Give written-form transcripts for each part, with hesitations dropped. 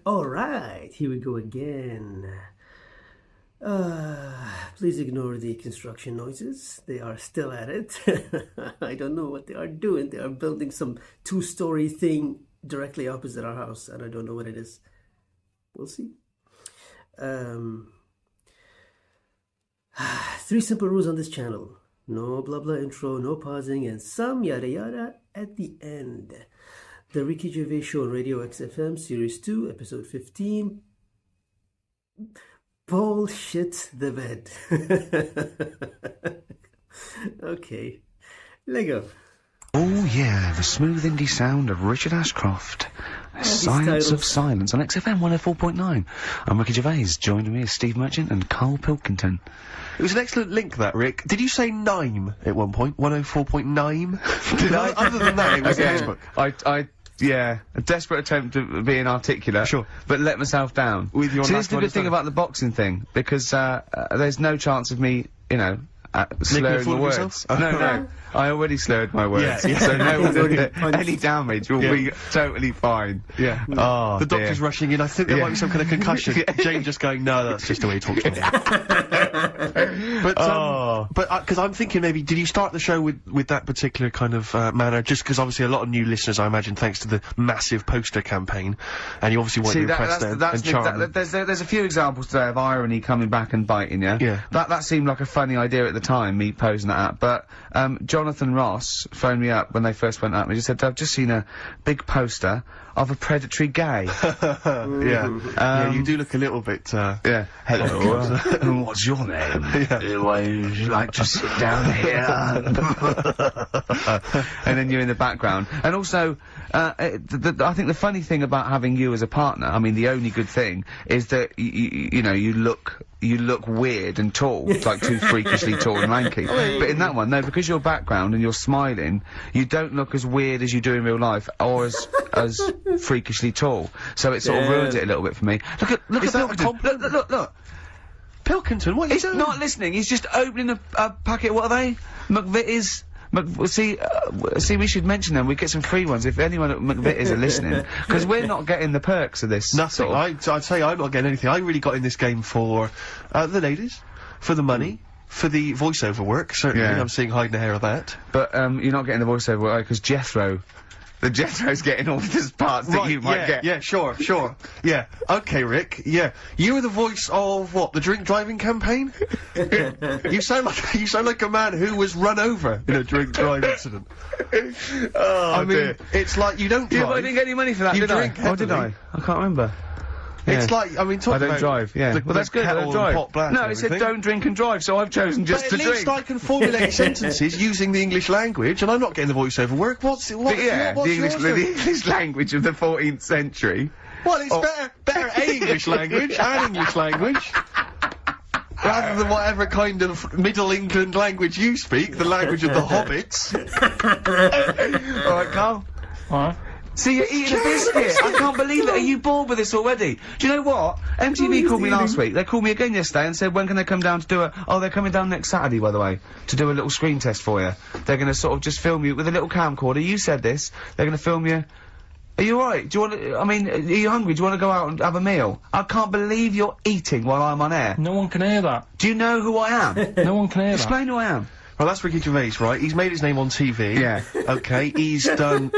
All right, here we go again. Please ignore the construction noises. They are still at it. I don't know what they are doing. They are building some two-story thing directly opposite our house, and I don't know what it is. We'll see. 3 simple rules on this channel. No blah blah intro, no pausing, and some yada yada at the end. The Ricky Gervais Show on Radio XFM, Series 2, Episode 15. Bullshit the bed. Okay, Lego. Oh yeah, the smooth indie sound of Richard Ashcroft. Science of Silence on XFM 104.9. I'm Ricky Gervais. Joining me is Steve Merchant and Karl Pilkington. It was an excellent link, that, Rick. Did you say Nime at one point? 104.9? Did I? Other than that, it was a textbook. Yeah, a desperate attempt at being articulate. Sure. But let myself down. With your See, this is the good thing about the boxing thing, because, there's no chance of me, you know, slurring the words. Oh, no. I already slurred my words. Yeah. So any damage will be totally fine. Yeah. Oh, the doctor's rushing in. I think there might be some kind of concussion. Jane just going, no, that's just the way he talks to me. But because I'm thinking maybe, did you start the show with that particular kind of manner? Just because obviously a lot of new listeners, I imagine, thanks to the massive poster campaign, and you obviously want to impress them and charm them. There's a few examples today of irony coming back and biting you. Yeah. That seemed like a funny idea at the time, me posing that up. But Jonathan Ross phoned me up when they first went up and he just said, I've just seen a big poster of a predatory gay. Yeah, you do look a little bit, yeah. Hello. What's your name? Yeah. Would you like to sit down here? And then you're in the background. And also, I think the funny thing about having you as a partner, I mean, the only good thing, is that, you know, you look weird and tall, like too freakishly tall and lanky. But in that one, no, because your background and you're smiling, you don't look as weird as you do in real life, or as freakishly tall. So it sort of ruins it a little bit for me. Look at Pilkington. Look. Pilkington, what are you doing? He's not listening. He's just opening a packet. What are they? McVitie's. See, we should mention them. We get some free ones if anyone at McVitie's are listening, because we're not getting the perks of this. Nothing. I'd say I'm not getting anything. I really got in this game for the ladies, for the money, for the voiceover work. Certainly, I'm seeing hide and hair of that. But you're not getting the voiceover work because Jethro's getting all the parts that you might get. Yeah, sure. Yeah. Okay, Rick. Yeah. You were the voice of what? The drink driving campaign? You sound like a man who was run over in a drink drive incident. I mean, it's like you don't drive. Yeah, but I didn't get any money for that, did I? Oh, did I? I can't remember. It's like, I mean, I don't drive, yeah. Well, that's good, I don't drive. No, it said don't drink and drive, so I've chosen just to drink. But at least I can formulate sentences using the English language, and I'm not getting the voiceover work. The English language of the 14th century. Well, it's better English language and English language. Rather than whatever kind of Middle England language you speak, the language of the hobbits. Alright, Karl. Alright. See, you're eating a biscuit! I can't believe it! Are you bored with this already? Do you know what? MTV called me last week. They called me again yesterday and said, when can they come down to do they're coming down next Saturday, by the way, to do a little screen test for you. They're gonna sort of just film you with a little camcorder. You said this. They're gonna film you. Are you alright? Do you are you hungry? Do you want to go out and have a meal? I can't believe you're eating while I'm on air. No one can hear that. Do you know who I am? No one can hear that. Explain who I am. Well, that's Ricky Gervais, right? He's made his name on TV. Yeah. Okay, he's done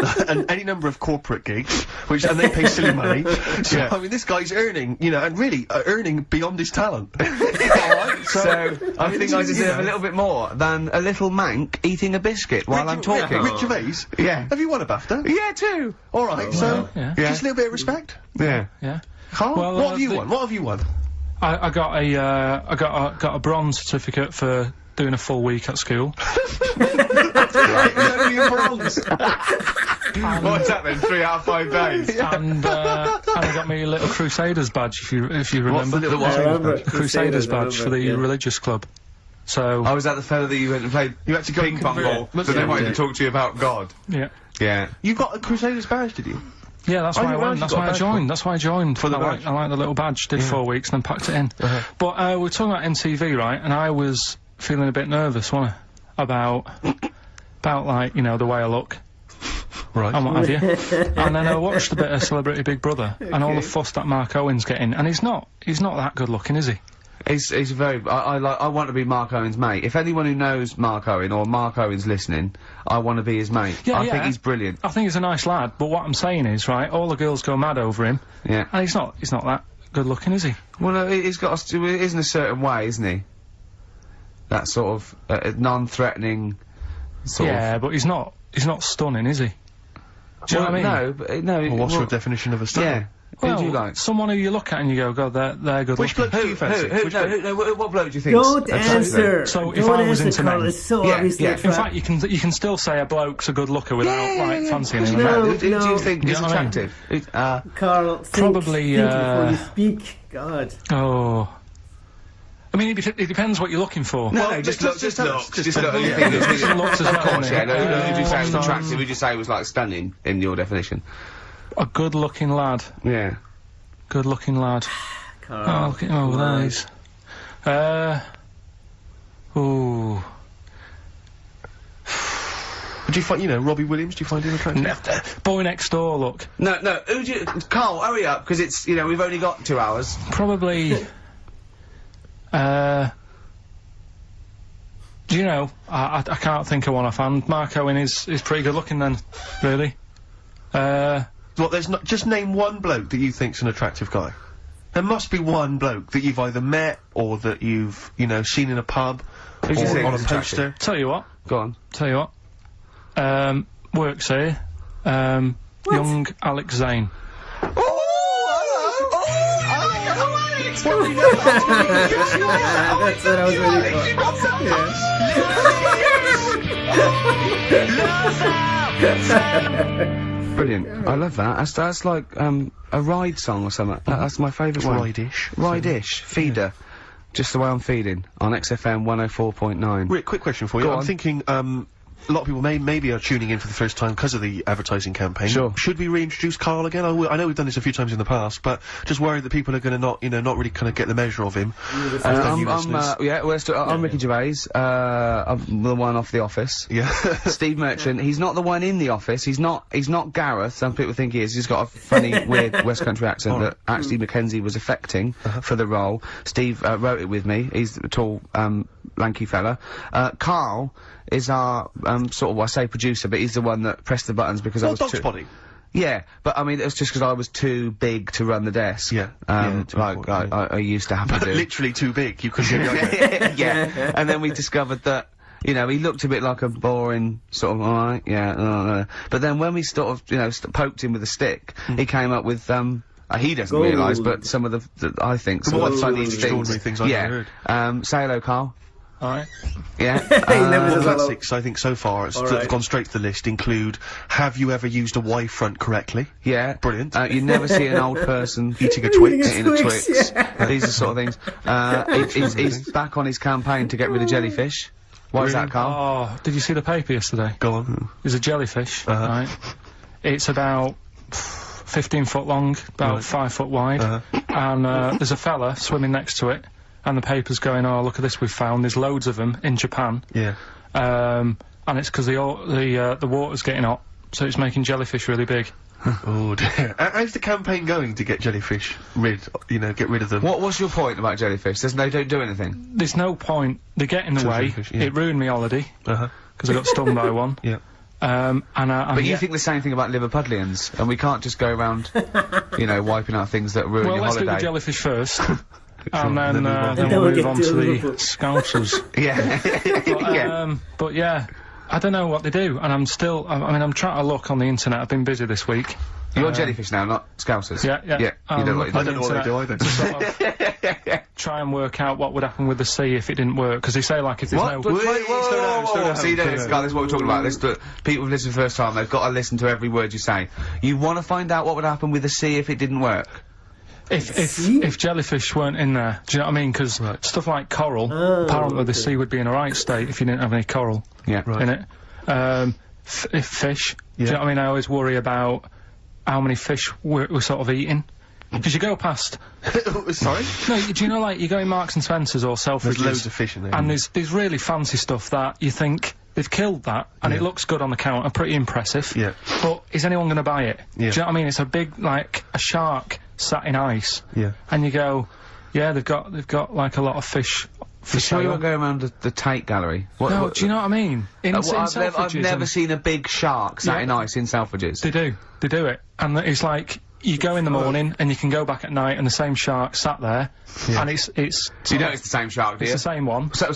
any number of corporate gigs, and they pay silly money. So, I mean, this guy's earning, you know, and really, earning beyond his talent. Alright, so I think I deserve a little bit more than a little mank eating a biscuit while I'm talking. Rick Gervais? Yeah. Have you won a BAFTA? Yeah, too! Alright, just a little bit of respect? Yeah. Yeah. Karl, well, what have you won? What have you won? I got a bronze certificate for doing a full week at school. Right, you're bronze. What's that then? 3 out of 5 days. And I got me a little Crusaders badge, if you remember. What's the little Crusaders badge for the religious club. So. I was at the fella that you went and played. You had to go ping pong ball, so they wanted to talk to you about God. Yeah. Yeah. You got a Crusaders badge, did you? Yeah, that's why I went. That's why I joined. That's why I joined. For the badge. I like the little badge. Did 4 weeks and then packed it in. But we're talking about MTV, right? And I was feeling a bit nervous, wasn't I? About like, you know, the way I look. Right. and what have you. And then I watched a bit of Celebrity Big Brother, and all the fuss that Mark Owen's getting, and he's not that good looking, is he? He's very. I want to be Mark Owen's mate. If anyone who knows Mark Owen or Mark Owen's listening, I want to be his mate. Yeah, I think he's brilliant. I think he's a nice lad, but what I'm saying is, right, all the girls go mad over him. Yeah. And he's not that good looking, is he? Well, he's got he is in a certain way, isn't he? That sort of non-threatening. Yeah, but he's not stunning, is he? Do you know what I mean? No, but no. Well, what's your definition of a star? Yeah. Well, who do you like? Someone who you look at and you go, God, they're good Which looking. bloke do you fancy? What bloke do you think? Don't answer. So if Don't I was answer, into Karl. men- It's so Yeah, obviously yeah. a In In trap. fact, you can still say a bloke's a good looker without like fancying him. No. Who do you think You is know what I mean? attractive? Karl, Probably, think before you speak. God. Oh. I mean, it depends what you're looking for. No, just look. Just Look. looks Just as Of well. course, yeah. No, who would you say was Um, attractive? Who would you say was like stunning in your definition? A good-looking lad. Yeah. Good-looking lad. Karl. Oh, look at him over there. He's... Ooh. Do you find, Robbie Williams, do you find him attractive? Boy next door, look. No. Who do you? Karl, hurry up, because it's we've only got 2 hours. Probably... do you know, I can't think of one offhand. Mark Owen is pretty good looking then, really. Well, there's not. Just name one bloke that you think's an attractive guy. There must be one bloke that you've either met or that you've, seen in a pub Who do you or think on a is attractive? poster. Tell you what, Go on. works here, young Alex Zane. That's what I was waiting for. Brilliant. I love that. That's like a ride song or something. That's my favourite one. Ride-ish. Ride-ish. Feeder. Just the way I'm feeding on XFM 104.9. Rick, quick question for you. Go I'm on. thinking, a lot of people maybe are tuning in for the first time because of the advertising campaign. Sure. Should we reintroduce Karl again? I know we've done this a few times in the past, but just worried that people are going to not really kind of get the measure of him. I'm Ricky Gervais. I'm the one off The Office. Yeah. Steve Merchant. He's not the one in The Office. He's not Gareth. Some people think he is. He's got a funny, weird West Country accent that actually Mackenzie was affecting for the role. Steve wrote it with me. He's a tall, lanky fella. Karl is our sort of, I say producer, but he's the one that pressed the buttons because I was Dog's too... body. Yeah, but I mean, it was just because I was too big to run the desk. Yeah. Too Like important, I used to have to do. Literally too big. You couldn't get it. Yeah, and then we discovered that, he looked a bit like a boring sort of, alright, yeah, but then when we sort of, poked him with a stick, he came up with, he doesn't realise, but some of the I think, some of the funniest extraordinary things I've ever heard. Say hello, Karl. Alright. Yeah. never The does hello. classics, I think, so far, that have gone straight to the list include, have you ever used a Y front correctly? Yeah. Brilliant. You never see an old person Eating a Twix. eating a Twix. These are sort of things. He's back on his campaign to get rid of jellyfish. Why is that, Karl? Oh, did you see the paper yesterday? Go on. There's a jellyfish, right? It's about 15 foot long, about 5 foot wide, and there's a fella swimming next to it, and the paper's going, oh, look at this we've found, there's loads of them in Japan. Yeah. And it's because the water's getting hot, so it's making jellyfish really big. Oh dear. How's the campaign going to get jellyfish get rid of them? What was your point about jellyfish? They don't do anything. There's no point, they get in the way, jellyfish, yeah. it ruined me holiday, Uh-huh. because I got stung by one. Yeah. But you think the same thing about Liverpudlians, and we can't just go around, wiping out things that ruin well, your let's do holiday. the jellyfish first, and then then we'll we'll move get on to to the Liverpool. Scousers. Yeah. But yeah, I don't know what they do, and I'm trying to look on the internet. I've been busy this week. You're jellyfish now, not Scousers. Yeah. You don't know what I you don't know what they do either. To sort of try and work out what would happen with the sea if it didn't work, because they say like if there's What? no... Wait, slow down. See, this is what we're talking about. People who listen for the first time, they've got to listen to every word you say. You want to find out what would happen with the sea if it didn't work? If jellyfish weren't in there, do you know what I mean? Because stuff like coral, apparently the sea would be in a right state if you didn't have any coral in it. If fish, do you know what I mean? I always worry about how many fish we're sort of eating. Because you go past... Sorry? No, do you know, like, you go in Marks and Spencer's or Selfridges... There's loads of fish in there. And there's really fancy stuff that you think, they've killed that, and it looks good on the counter, pretty impressive. Yeah. But is anyone going to buy it? Yeah. Do you know what I mean? It's a big, like, a shark sat in ice. Yeah. And you go, yeah, they've got like a lot of fish. For sure you won't go around the Tate Gallery? No, do you know what I mean? In I've Selfridges never seen a big shark sat in ice in Selfridges. They do it. And it's like, you go in the morning, and you can go back at night, and the same shark sat there, and it's... So you know it's the same shark, do you? It's the same one. So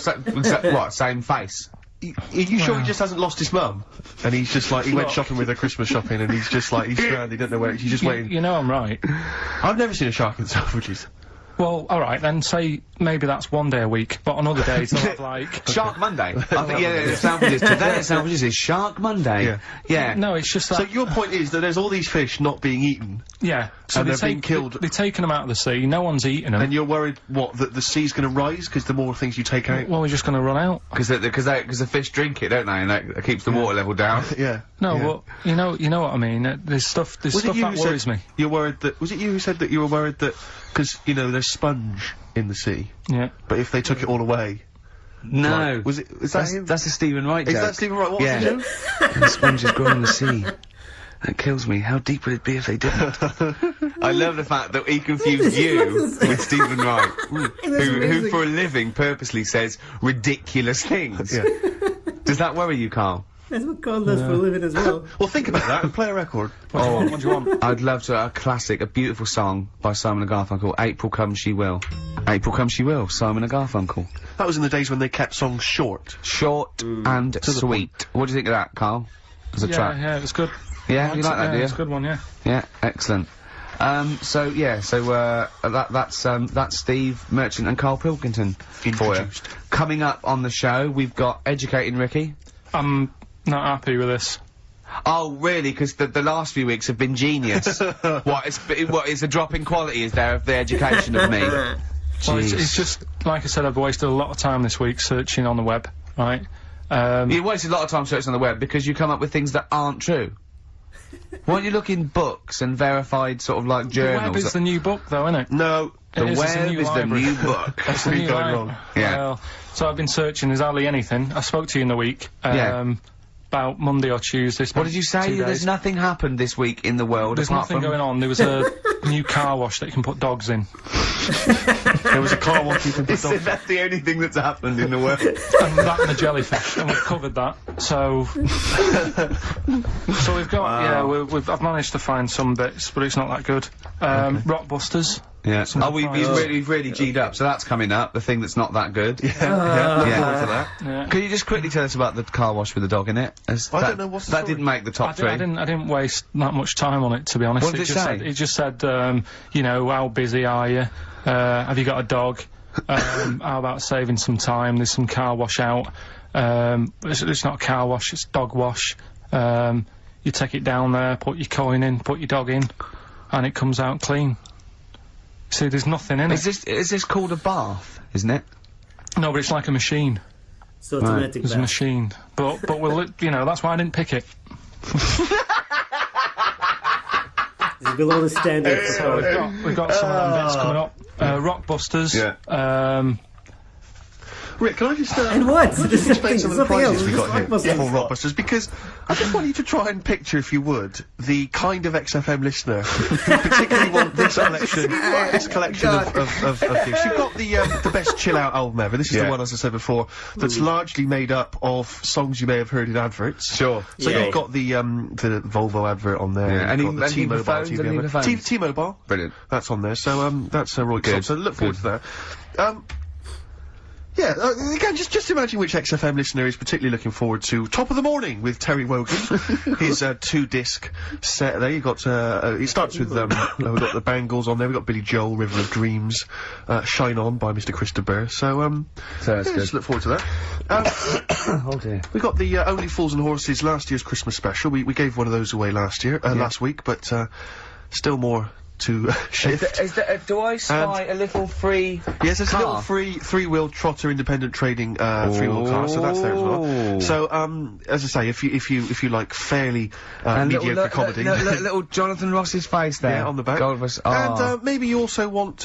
what, same face? Are you sure he just hasn't lost his mum? And he's just like, he went shopping with her, Christmas shopping, and he's just like, he's stranded, he don't know where, he's just waiting. You know I'm right. I've never seen a shark in Selfridges. Well, alright, then say maybe that's one day a week, but on other days they'll have like... Shark Monday. I think, Selfridges. Today at Selfridges is Shark Monday. Yeah. No, it's just that... So your point is that there's all these fish not being eaten. Yeah. So and they're being killed. They've taken them out of the sea, no one's eating them. And you're worried, what, that the sea's gonna rise because the more things you take out? Well, we're just gonna run out. Because the fish drink it, don't they? And that keeps the water level down. Yeah. No, well, you know what I mean. There's stuff that worries me. You're worried that... Was it you who said that you were worried that... Because, you know, there's sponge in the sea. Yeah. But if they took it all away... No. Like, is that him? That's a Stephen Wright joke. Is that Stephen Wright? What was the joke? The sponges grow in the sea. That kills me. How deep would it be if they didn't? I love the fact that he confused you with Stephen Wright, who for a living purposely says ridiculous things. Yeah. Does that worry you, Karl? That's what Karl does for a living as well. Well, think about that and play a record. What do you want? I'd love to, a classic, a beautiful song by Simon and Garfunkel, April Come She Will. April Come She Will, Simon and Garfunkel. That was in the days when they kept songs short. Short and sweet. What do you think of that, Karl? As a track? Yeah, it was good. Yeah, you like that, do you? It's a good one, yeah. Yeah, excellent. That's Steve Merchant and Karl Pilkington for you. Coming up on the show, we've got Educating Ricky. I'm not happy with this. Oh, really? Because the last few weeks have been genius. What is a drop in quality, is there, of the education of me? Well, it's just, like I said, I've wasted a lot of time this week searching on the web, right? You wasted a lot of time searching on the web because you come up with things that aren't true. Why don't you look in books and verified sort of like journals? The web is the new book, though, isn't it? No. The web is the new book. That's the new going wrong. Yeah. Well, so I've been searching, there's hardly anything. I spoke to you in the week, about Monday or Tuesday. What did you say? There's nothing happened this week in the world. There's nothing going on. There was a new car wash that you can put dogs in. There was a car wash you can put dogs in. That's the only thing that's happened in the world. And that and the jellyfish, and we've covered that. So, we've got I've managed to find some bits, but it's not that good. Rockbusters. Yeah. Oh, we've really G'd up, so that's coming up, the thing that's not that good. Yeah. For that. Yeah. Can you just quickly tell us about the car wash with the dog in it? I don't know what's the That story. didn't make the top three. I didn't waste that much time on it, to be honest. What did it say? It just said, you know, how busy are you? Have you got a dog? How about saving some time? There's some car wash out. It's not car wash, it's dog wash. You take it down there, put your coin in, put your dog in, and it comes out clean. See, there's nothing in it. Is this called a bath, isn't it? No, but it's like a machine. It's automatic. It's a machine. But you know, that's why I didn't pick it. It's below the standard. So we've got some of them bits coming up. Rockbusters. Yeah. Rick, can I just and what? Can I just explain some of the Something prizes else. we got here Rockbusters. for Rockbusters? Because I just want you to try and picture, if you would, the kind of XFM listener who particularly want this collection of gifts. You've got the best chill out album ever. This is the one, as I said before, that's largely made up of songs you may have heard in adverts. Sure. So you've got the Volvo advert on there. Yeah. You've got the T-Mobile TV advert. T-Mobile. Brilliant. That's on there. So that's Roy Cobb. So look forward to that. Yeah, again, just imagine which XFM listener is particularly looking forward to Top of the Morning with Terry Wogan. His 2-disc set there. You've got, it starts with, we've got the Bangles on there, we've got Billy Joel, River of Dreams, Shine On by Mr. Chris de Burgh. So that's good. Just look forward to that. Oh dear. We got the Only Fools and Horses last year's Christmas special. We gave one of those away last week, but still more to shift. Do I spy a little free Yes, there's car? a little free three-wheel trotter independent trading three-wheel car, so that's there as well. So as I say, if you like fairly mediocre comedy, little Jonathan Ross's face there on the back, and maybe you also want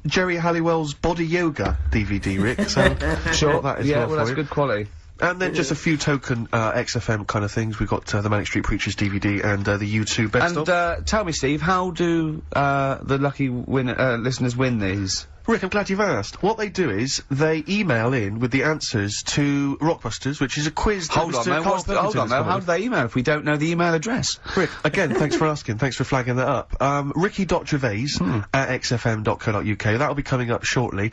Jerry Halliwell's Body Yoga DVD, Rick. So sure, that is that's good quality. And then just a few token XFM kind of things. We've got the Manic Street Preachers DVD and the U2 best of. And tell me, Steve, how do the lucky listeners win these? Rick, I'm glad you've asked. What they do is they email in with the answers to Rockbusters, which is a quiz. Hold on, though. How do they email if we don't know the email address? Rick, again, thanks for asking. Thanks for flagging that up. Ricky.gervais at xfm.co.uk. That'll be coming up shortly.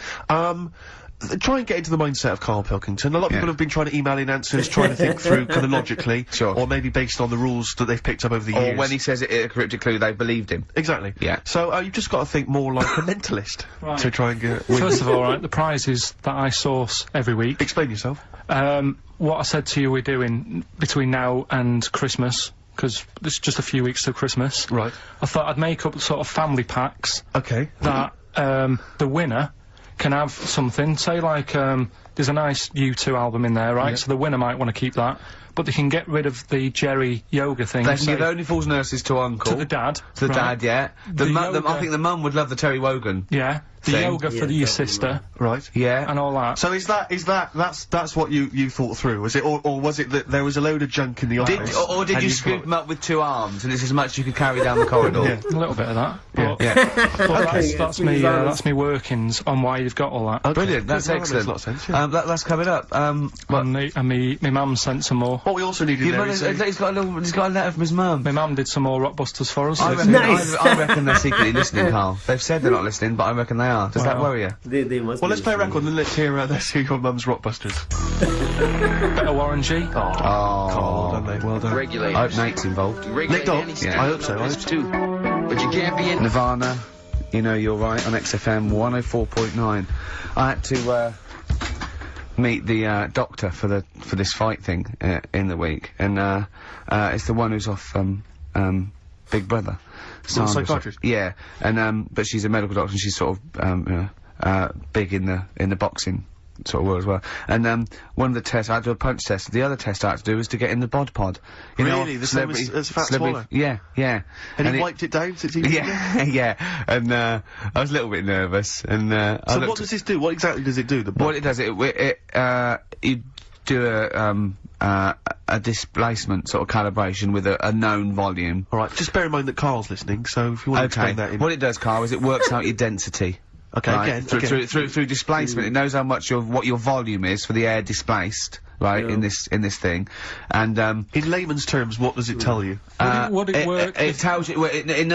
Try and get into the mindset of Karl Pilkington. A lot of people have been trying to email in answers, trying to think through kind of logically. Sure. Or maybe based on the rules that they've picked up over the years. Or when he says it in a cryptic clue, they believed him. Exactly. Yeah. So, you've just got to think more like a mentalist to try and get... First of all, right, the prizes that I source every week. Explain yourself. What I said to you we're doing between now and Christmas, because it's just a few weeks till Christmas. Right. I thought I'd make up sort of family packs. Okay. That, the winner can have something, say like, there's a nice U2 album in there, right? Yeah. So the winner might want to keep that, but they can get rid of the Jerry yoga thing. They can give Only Fools Nurses to Uncle. To the dad. To the dad, yeah. I think the mum would love the Terry Wogan. Yeah. The yoga for your sister. Right. Yeah. And all that. So that's what you thought through, was it? Or was it that there was a load of junk in the office? Or did you scoop them up with 2 arms and it's as much as you could carry down the corridor? Yeah. A little bit of that. Yeah. But that's me workings on why you've got all that. Okay. Brilliant, that's excellent. That makes a lot of sense, yeah. That's coming up. And me mum sent some more. What we also needed there is he's got a letter from his mum. My mum did some more Rockbusters for us. I reckon they're secretly listening, Karl. They've said they're not listening, but I reckon they are. Does that worry you? They must. Well, let's play a record and let's hear your mum's Rockbusters. Better Warren G. Oh, Karl, well done, mate. Well done. I hope Nate's involved. Nick Dog? Yeah. I hope so. But you can't be in Nirvana, You Know You're Right on XFM 104.9. I had to meet the doctor for this fight thing in the week, and it's the one who's off Big Brother. Psychiatrist. Yeah, and but she's a medical doctor and she's sort of big in the boxing sort of world as well. And one of the tests, I had to do a punch test. The other test I had to do was to get in the bod pod. Really? The same as Fat Swallow? Yeah, yeah. And he wiped it down since he was Yeah, yeah. And I was a little bit nervous. And so what does this do? What exactly does it do? What it does, you do a displacement sort of calibration with a known volume. Alright, just bear in mind that Karl's listening, so if you want to explain that in... What it does, Karl, is it works out your density. Okay, right? again. Through displacement, it knows how much what your volume is for the air displaced, right, in this thing. And, in layman's terms, what does it tell you? Would it work? It tells you, it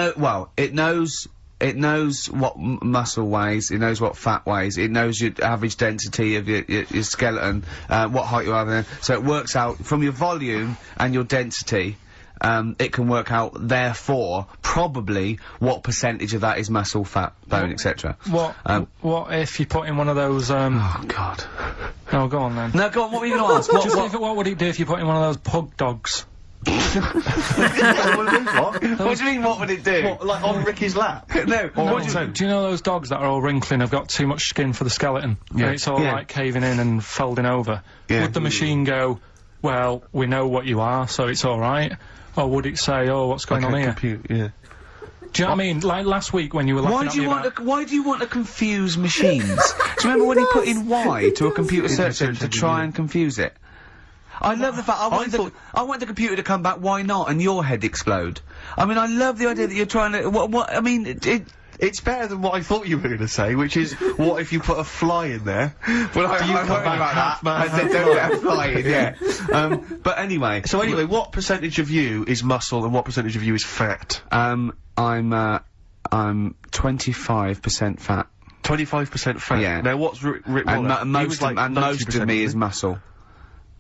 knows what muscle weighs, it knows what fat weighs, it knows your average density of your skeleton, what height you are, so it works out from your volume and your density. It can work out, therefore, probably what percentage of that is muscle, fat, bone, etc. What if you put in one of those, Oh, God. No, go on then. No, go on, what were you gonna ask? What would it do if you put in one of those pug dogs? What do you mean, what would it do? What, like on Ricky's lap? No, do you know those dogs that are all wrinkling, have got too much skin for the skeleton? Yeah. And it's all like caving in and folding over. Yeah. Would the machine go, well, we know what you are, so it's alright? Or would it say, oh, what's going on here? Yeah. Do you know what I mean? Like last week when you were laughing at me about... Why do you want to confuse machines? Do you remember when he put in Y to a computer search engine to try and confuse it? I love the fact, I want the computer to come back, why not, and your head explode. I mean, I love the idea that you're trying to, I mean, it's better than what I thought you were going to say, which is, what if you put a fly in there? Well, I come back half man. I said don't get a fly in, yeah. But anyway. So anyway, what percentage of you is muscle and what percentage of you is fat? I'm 25% fat. 25% fat? Yeah. Now what's Rick Waller? And most of me is muscle.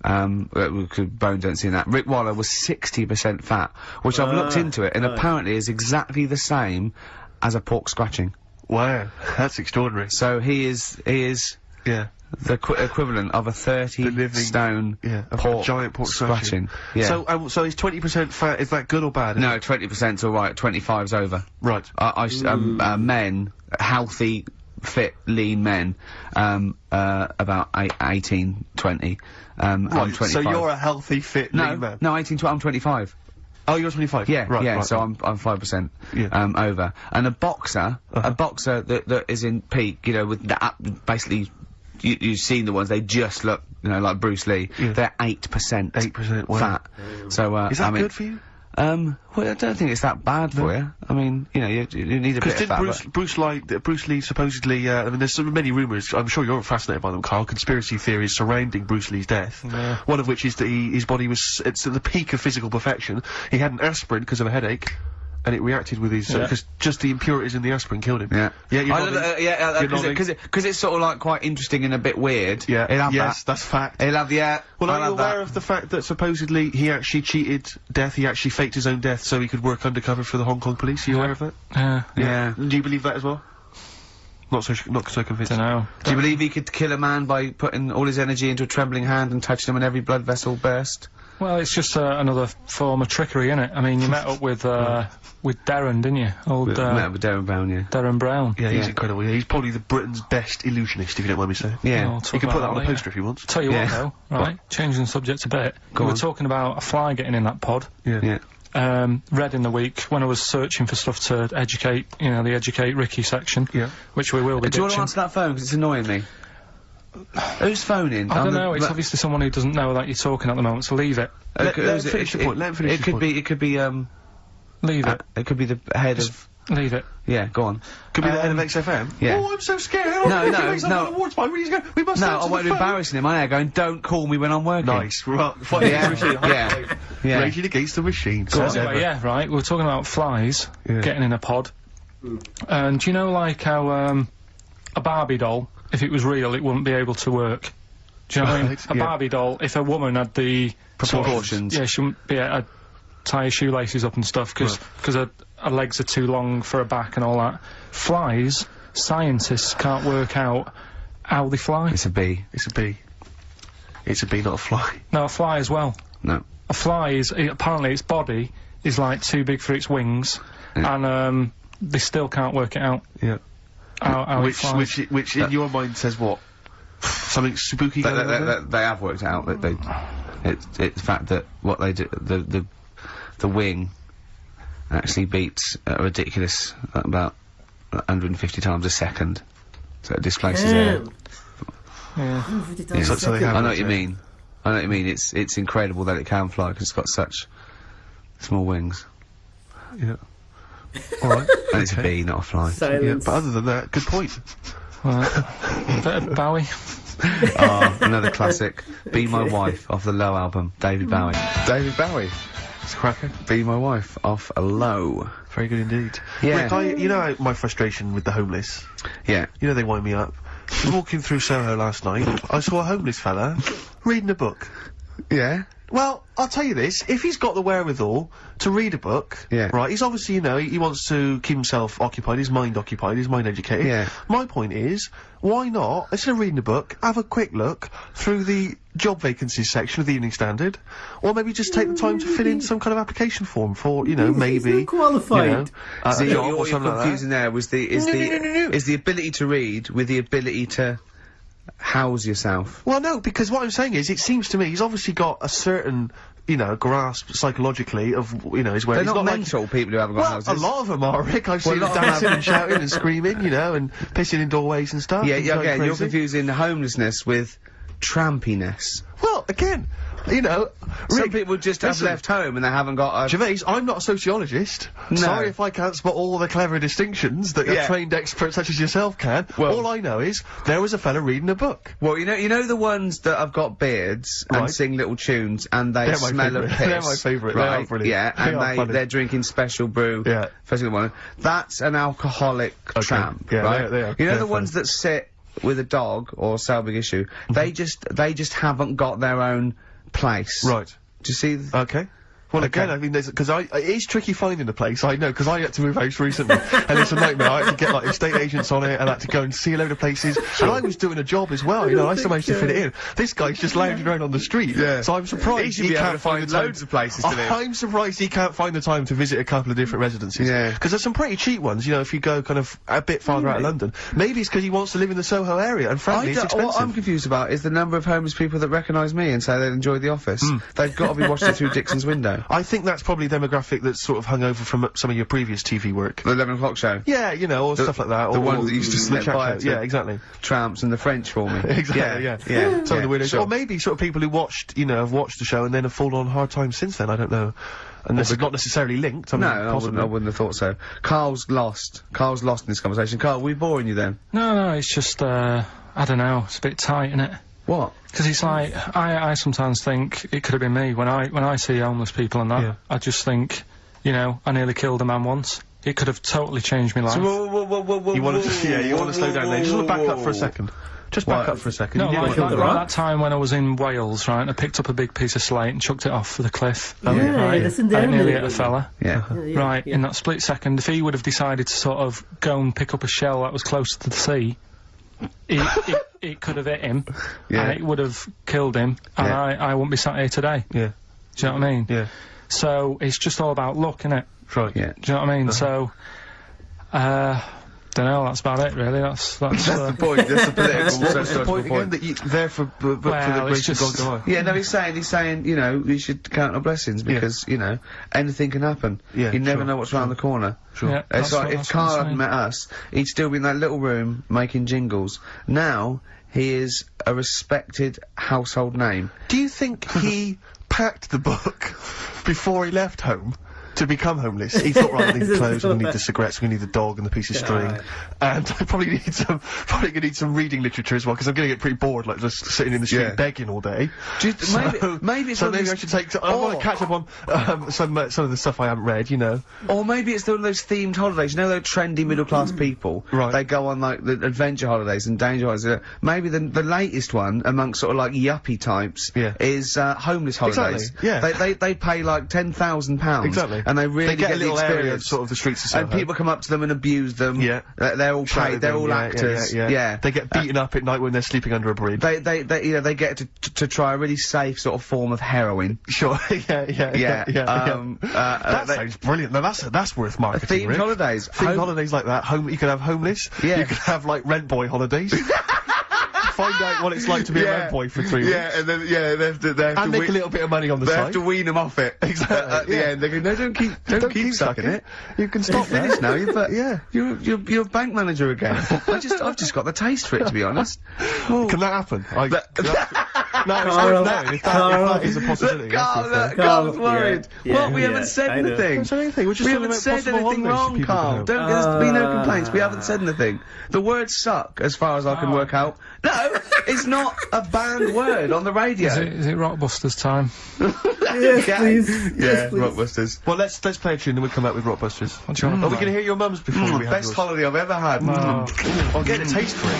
Bone density and that. Rick Waller was 60% fat, which I've looked into it, and apparently is exactly the same as a pork scratching. Wow, that's extraordinary. So he is yeah, the equivalent of a 30-stone giant pork scratching. Yeah. So is 20% fat, is that good or bad? No, 20%'s alright, 25's over. Right. Men, healthy, fit, lean men, about 18, 20. I'm 25. So you're a healthy, fit, lean man? No, 18, 20, I'm 25. Oh, you're 25? Yeah, right. So I'm 5%, over. And a boxer, that is in peak, you know, with basically you've seen the ones, they just look, you know, like Bruce Lee. They're 8%. 8%, wow. fat. So, is that good for you? Well, I don't think it's that bad for you. I mean, you know, you need a bit of fat. Because Bruce Lee supposedly, I mean, there's so many rumours, I'm sure you're fascinated by them, Karl, conspiracy theories surrounding Bruce Lee's death. Yeah. One of which is that his body was, it's at the peak of physical perfection. He had an aspirin because of a headache. And it reacted with his, because just the impurities in the aspirin killed him. Yeah. Yeah, because it's sort of like quite interesting and a bit weird. Yeah. He'll have yes, that's fact. He'll have, Well, are you aware of the fact that supposedly he actually cheated death, he actually faked his own death so he could work undercover for the Hong Kong police? Are you aware of that? Yeah. Do you believe that as well? Not so convinced. Dunno. Do you believe he could kill a man by putting all his energy into a trembling hand and touching him and every blood vessel burst? Well, it's just another form of trickery, isn't it? I mean, you met up with Darren, didn't you? Met up with Darren Brown, yeah. Darren Brown. Yeah, he's incredible. Yeah, he's probably the Britain's best illusionist, if you don't mind me saying. Yeah. You can put that on a poster if you want. Tell you what, though, right? Changing the subject a bit. We were talking about a fly getting in that pod. Yeah. Read in the week when I was searching for stuff to educate, you know, the Educate Ricky section. Yeah. Which we will be Do you want to answer that phone, because it's annoying me? Who's phoning? I don't know, it's obviously someone who doesn't know that you're talking at the moment, so leave it. Let him finish the point, It could be, leave it. It could be the head of... Leave it. Yeah, go on. Could be the head of XFM? Yeah. Oh, I'm so scared! No. We must No, I won't be embarrassing him. I going, don't call me when I'm working. Nice, right. Yeah. Raging against the machine. Anyway, yeah, right, we were talking about flies getting in a pod. And do you know, like, how, a Barbie doll, if it was real, it wouldn't be able to work? Do you know what I mean? A Barbie doll, if a woman had the... proportions. Yeah, she wouldn't be able to tie her shoelaces up and stuff, because her legs are too long for her back and all that. Flies, scientists can't work out how they fly. It's a bee. It's a bee. It's a bee, not a fly. No, a fly as well. No. A fly is, apparently its body is like too big for its wings, and they still can't work it out. Yeah. How it flies. Which in your mind says what? Something spooky going on? They have worked out that they... It's the fact that what they do, the wing actually beats a ridiculous about 150 times a second, so it displaces air. Yeah. 150 times a second. I know what you mean. It's incredible that it can fly because it's got such small wings. Yeah. All right. And it's a bee, not a fly. Yeah, but other than that, good point. Bowie. Another classic. Be My Wife off the Low album. David Bowie. David Bowie. It's a cracker. Be My Wife off a Low. Very good indeed. Yeah. Rick, you know my frustration with the homeless? Yeah. You know they wind me up. I was walking through Soho last night. I saw a homeless fella reading a book. Yeah. Well, I'll tell you this, if he's got the wherewithal to read a book, right, he's obviously, you know, he wants to keep himself occupied, his mind educated. Yeah. My point is, why not, instead of reading a book, have a quick look through the job vacancies section of the Evening Standard, or maybe just take the time to fill in some kind of application form for, you know, maybe... He's not qualified. You know, See, a job or what you're something confusing like that. there is the ability to read with the ability to house yourself. Well, no, because what I'm saying is, it seems to me he's obviously got a certain, you know, grasp psychologically of, you know, his where They're he's not like mental, people who haven't got houses. a lot of them are, Rick. I've seen them dancing and shouting and screaming, you know, and pissing in doorways and stuff. Yeah, and again, you're confusing homelessness with trampiness. Well, again, you know, Some Rick, people just have left home and they haven't got a... Gervais, I'm not a sociologist. No. Sorry if I can't spot all the clever distinctions that a trained expert such as yourself can. Well, all I know is, there was a fella reading a book. Well, you know the ones that have got beards and sing little tunes and they smell of piss? They're my favourite, right? They are brilliant. Yeah, and they're drinking special brew. Yeah. That's an alcoholic tramp, yeah, right? They are. You know the ones that sit with a dog or sell big issue? They just haven't got their own place. Right. Do you see? Okay. Well, again, I mean, because it is tricky finding a place, I know, because I had to move house recently, and it's a nightmare. I had to get, like, estate agents on it, and I had to go and see a load of places, and I was doing a job as well, you know, I still managed to fit it in. This guy's just lounging around on the street, so I'm surprised he can't find loads of places to live. I'm surprised he can't find the time to visit a couple of different residences. Yeah. Because there's some pretty cheap ones, you know, if you go kind of a bit farther out of London. Maybe it's because he wants to live in the Soho area, and frankly, it's expensive. What I'm confused about is the number of homeless people that recognise me and say they enjoy The Office. They've got to be watching it through Dixon's window. I think that's probably a demographic that's sort of hung over from some of your previous TV work. The 11 o'clock show? Yeah, you know, or stuff like that. The or one that used to slip by. Yeah, exactly. Tramps and the French for me. Exactly, yeah. Some of the weirdos. Sure. Or maybe sort of people who watched, you know, have watched the show and then have fallen on hard times since then, I don't know. And this is not necessarily linked. I mean, I wouldn't have thought so. Karl's lost in this conversation. Karl, were we boring you then? No, it's just, I don't know, it's a bit tight, isn't it? What? Because it's like, I sometimes think it could have been me. When I see homeless people and that, I just think, you know, I nearly killed a man once. It could have totally changed my life. So, you want to slow down there. You just want to back up for a second. Just back up for a second. No, like that time when I was in Wales, right, I picked up a big piece of slate and chucked it off the cliff. Right, that's in there. I nearly hit a fella. Yeah. In that split second, if he would have decided to sort of go and pick up a shell that was closer to the sea, it could have hit him, and it would have killed him, and I wouldn't be sat here today. Yeah. Do you know what I mean? Yeah. So, it's just all about luck, innit? Right. Yeah. Do you know what I mean? So, don't know, that's about it, really. That's the point. That's the political. What's the point again? That you're there for the grace of God. Yeah, no, he's saying, you know, we should count our blessings because, you know, anything can happen. Yeah, you never know what's around the corner. Sure. Yeah, it's like, if Karl hadn't met us, he'd still be in that little room making jingles. Now, he is a respected household name. Do you think he packed the book before he left home? To become homeless, he thought, right, we need the clothes, we need the cigarettes, we need the dog and the piece of string, and I probably gonna need some reading literature as well, because I'm gonna get pretty bored, like, just sitting in the street begging all day. Maybe it's maybe I should take, I want to catch up on, some of the stuff I haven't read, you know. Or maybe it's one of those themed holidays, you know those trendy middle-class people? Right. They go on, like, the adventure holidays and danger holidays. Maybe the latest one, amongst sort of, like, yuppie types, is, homeless holidays. Exactly, yeah. They pay, like, £10,000. Exactly. And they really get a little the experience. Area of sort of the streets of Soho. And people come up to them and abuse them. Yeah. They're all paid, they're all actors. Yeah. They get beaten up at night when they're sleeping under a bridge. They get to try a really safe sort of form of heroin. Sure, yeah. That sounds brilliant. Now that's worth marketing, Themed holidays. Themed holidays like that. You could have homeless. Yeah. You could have, like, rent boy holidays. Find out what it's like to be a rent boy for 3 weeks. Yeah, and then, they have to make a little bit of money on the side. They have to wean them off it. Exactly. At the end, they go, no, don't keep sucking it. You can stop finished now, you're a bank manager again. I've just got the taste for it, to be honest. Well, can that happen? No, if that is a possibility. Karl's worried. What? We haven't said anything. We haven't said anything wrong, Karl. Don't there's be no complaints. We haven't said anything. The word suck, as far as I can work out. No, it's not a banned word on the radio. Is it Rockbusters time? Yes, please. Yeah, Rockbusters. Well, let's play a tune and we'll come out with Rockbusters. What do you want? Are we going to hear your mum's before we have best yours? holiday I've ever had. I'll get a taste for it.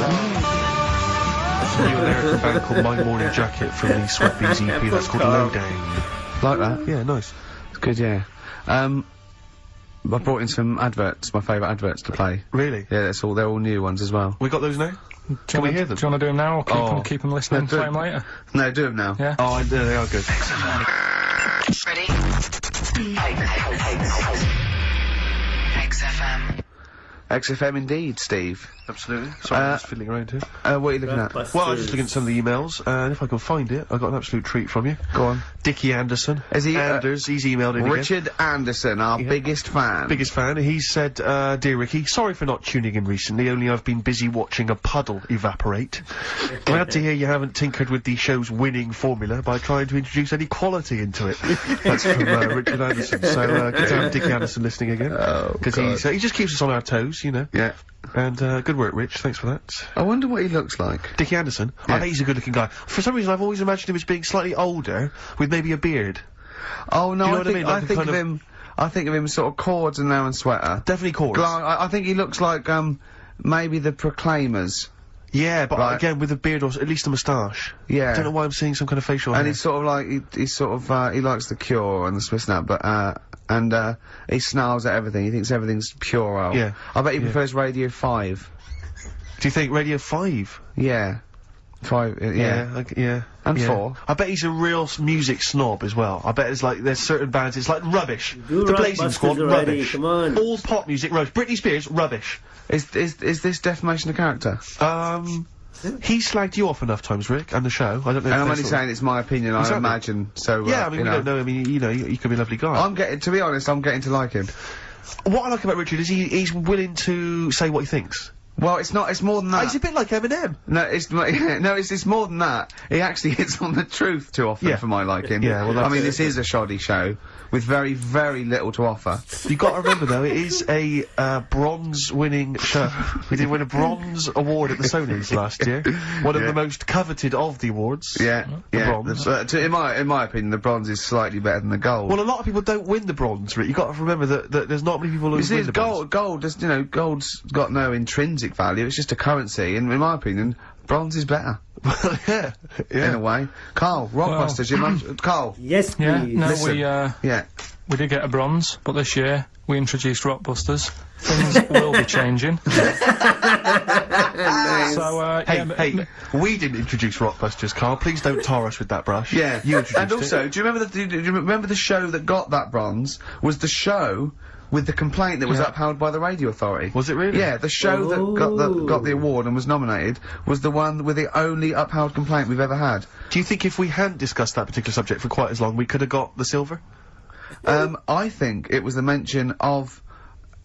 That's a new American band called My Morning Jacket from the S2EP15 EP. That's called Lowdown. Like that? Yeah, nice. It's good, yeah. I brought in some adverts, my favourite adverts to play. Really? Yeah, they're all new ones as well. We got those now? Can we hear them? Do you want to do them now or keep them listening and play them later? No, do them now. Yeah? Oh, they are good. Ready? XFM. XFM indeed, Steve. Absolutely. Sorry, I'm just fiddling around here. What are you looking at? Well, I was just looking at some of the emails, and if I can find it, I got an absolute treat from you. Go on. Dickie Anderson. Is he? Anders, he's emailed in Richard Anderson, our biggest fan. Biggest fan. He said, Dear Ricky, sorry for not tuning in recently, only I've been busy watching a puddle evaporate. Glad to hear you haven't tinkered with the show's winning formula by trying to introduce any quality into it. That's from Richard Anderson. So, good to have Dickie Anderson listening again. Because he just keeps us on our toes, you know. Yeah. And, good work, Rich. Thanks for that. I wonder what he looks like. Dickie Anderson? Yeah. I think he's a good-looking guy. For some reason, I've always imagined him as being slightly older, with maybe a beard. Oh, no, I mean? Like I think of him sort of cords and now and sweater. Definitely cords. I think he looks like, maybe the Proclaimers. Yeah, but again, with a beard or at least a moustache. Yeah. I don't know why I'm seeing some kind of facial hair. And he's sort of like, he's sort of, he likes the Cure and the Swiss Nut, but, he snarls at everything. He thinks everything's puerile. Yeah. I bet he prefers Radio 5. Do you think Radio 5? Yeah. 5, yeah. And 4. I bet he's a real music snob as well. I bet there's certain bands, it's like rubbish. Do the Blazing Squad, already. rubbish. Come on. All pop music, rubbish. Britney Spears, rubbish. Is this defamation of character? He slagged you off enough times, Rick, and the show. I don't know. And I'm only saying it's my opinion. I imagine. So yeah, I mean, we don't know. I mean, you know, he could be a lovely guy. To be honest, I'm getting to like him. What I like about Richard is he's willing to say what he thinks. Well, it's more than that. He's a bit like Eminem. No, it's more than that. He actually hits on the truth too often for my liking. Yeah, well, I mean, this is a shoddy show with very, very little to offer. You got to remember though, it is a bronze-winning show. We did win a bronze award at the Sonys last year. One of the most coveted of the awards. Yeah, bronze. In my opinion, the bronze is slightly better than the gold. Well, a lot of people don't win the bronze, Rick. You got to remember that there's not many people who win the bronze. Gold's got no intrinsic value. It's just a currency, and in my opinion, bronze is better. Well, yeah. In a way. Carl, Rockbusters, Carl. Yes, please. Yeah, no, we did get a bronze, but this year we introduced Rockbusters. Things will be changing. Nice. So, hey, we didn't introduce Rockbusters, Karl. Please don't tar us with that brush. Yeah, you introduced and also, do you remember the show that got that bronze? Was the show with the complaint that was upheld by the radio authority. Was it really? Yeah, the show that got the award and was nominated was the one with the only upheld complaint we've ever had. Do you think if we hadn't discussed that particular subject for quite as long, we could have got the silver? I think it was the mention of,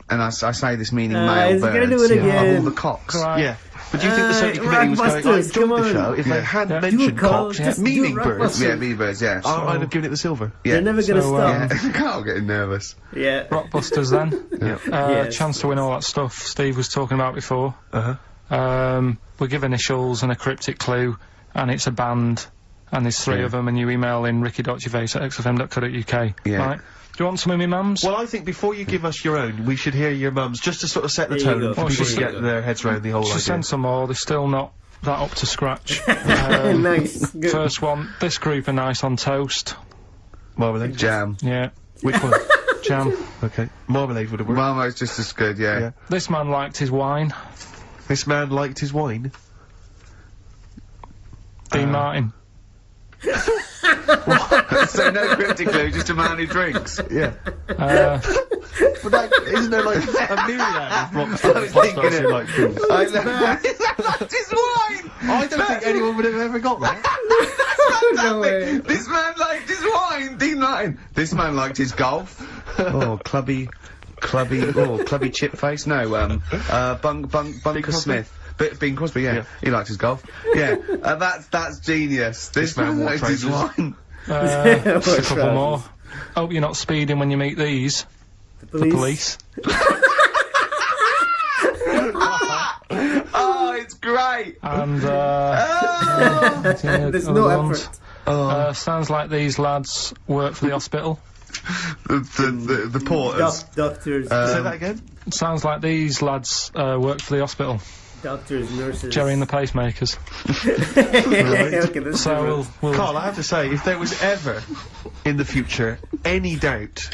and I say this meaning male birds, gonna do it again. of all the cocks. Right. Yeah. But do you think the Sony committee was going, I enjoyed the show, if they hadn't mentioned cocks, meaning birds, meaning birds, yeah. I'd have given it the silver. Yeah. They're never gonna stop. Carl getting nervous. Yeah. Rockbusters then. Yes. Chance to win all that stuff Steve was talking about before. We give initials and a cryptic clue, and it's a band, and there's 3 of them, and you email in ricky.gervais@xfm.co.uk. Yeah. Right? Do you want some of me mums? Well, I think before you give us your own, we should hear your mums, just to sort of set the tone for people to get their heads around the whole idea. She sent some more, they're still not that up to scratch. Nice. Good. First one, this group are nice on toast. Marmalade? Jam. Yeah. Which one? Jam. Okay. Marmalade would have worked. Marmo's just as good, yeah. This man liked his wine. This man liked his wine? Dean Martin. So no cryptic clue, just a man who drinks. Yeah. But that, isn't there like a myriad of Rockbusters who like drinks? I liked his wine! I don't think anyone would have ever got that. No way. This man liked his wine, Dean Martin. This man liked his golf. Clubby chip face. No, Bunker Smith. Bing Crosby, yeah. He liked his golf. Yeah, that's genius. This man liked his wine. Just a couple more. Hope you're not speeding when you meet these. The police. Oh, it's great. And, There's no effort. sounds like these lads work for the hospital. The porters. Doctors. Say that again? Sounds like these lads work for the hospital. Doctors, nurses. Jerry and the pacemakers. Okay, that's So we'll Carl, I have to say, if there was ever, in the future, any doubt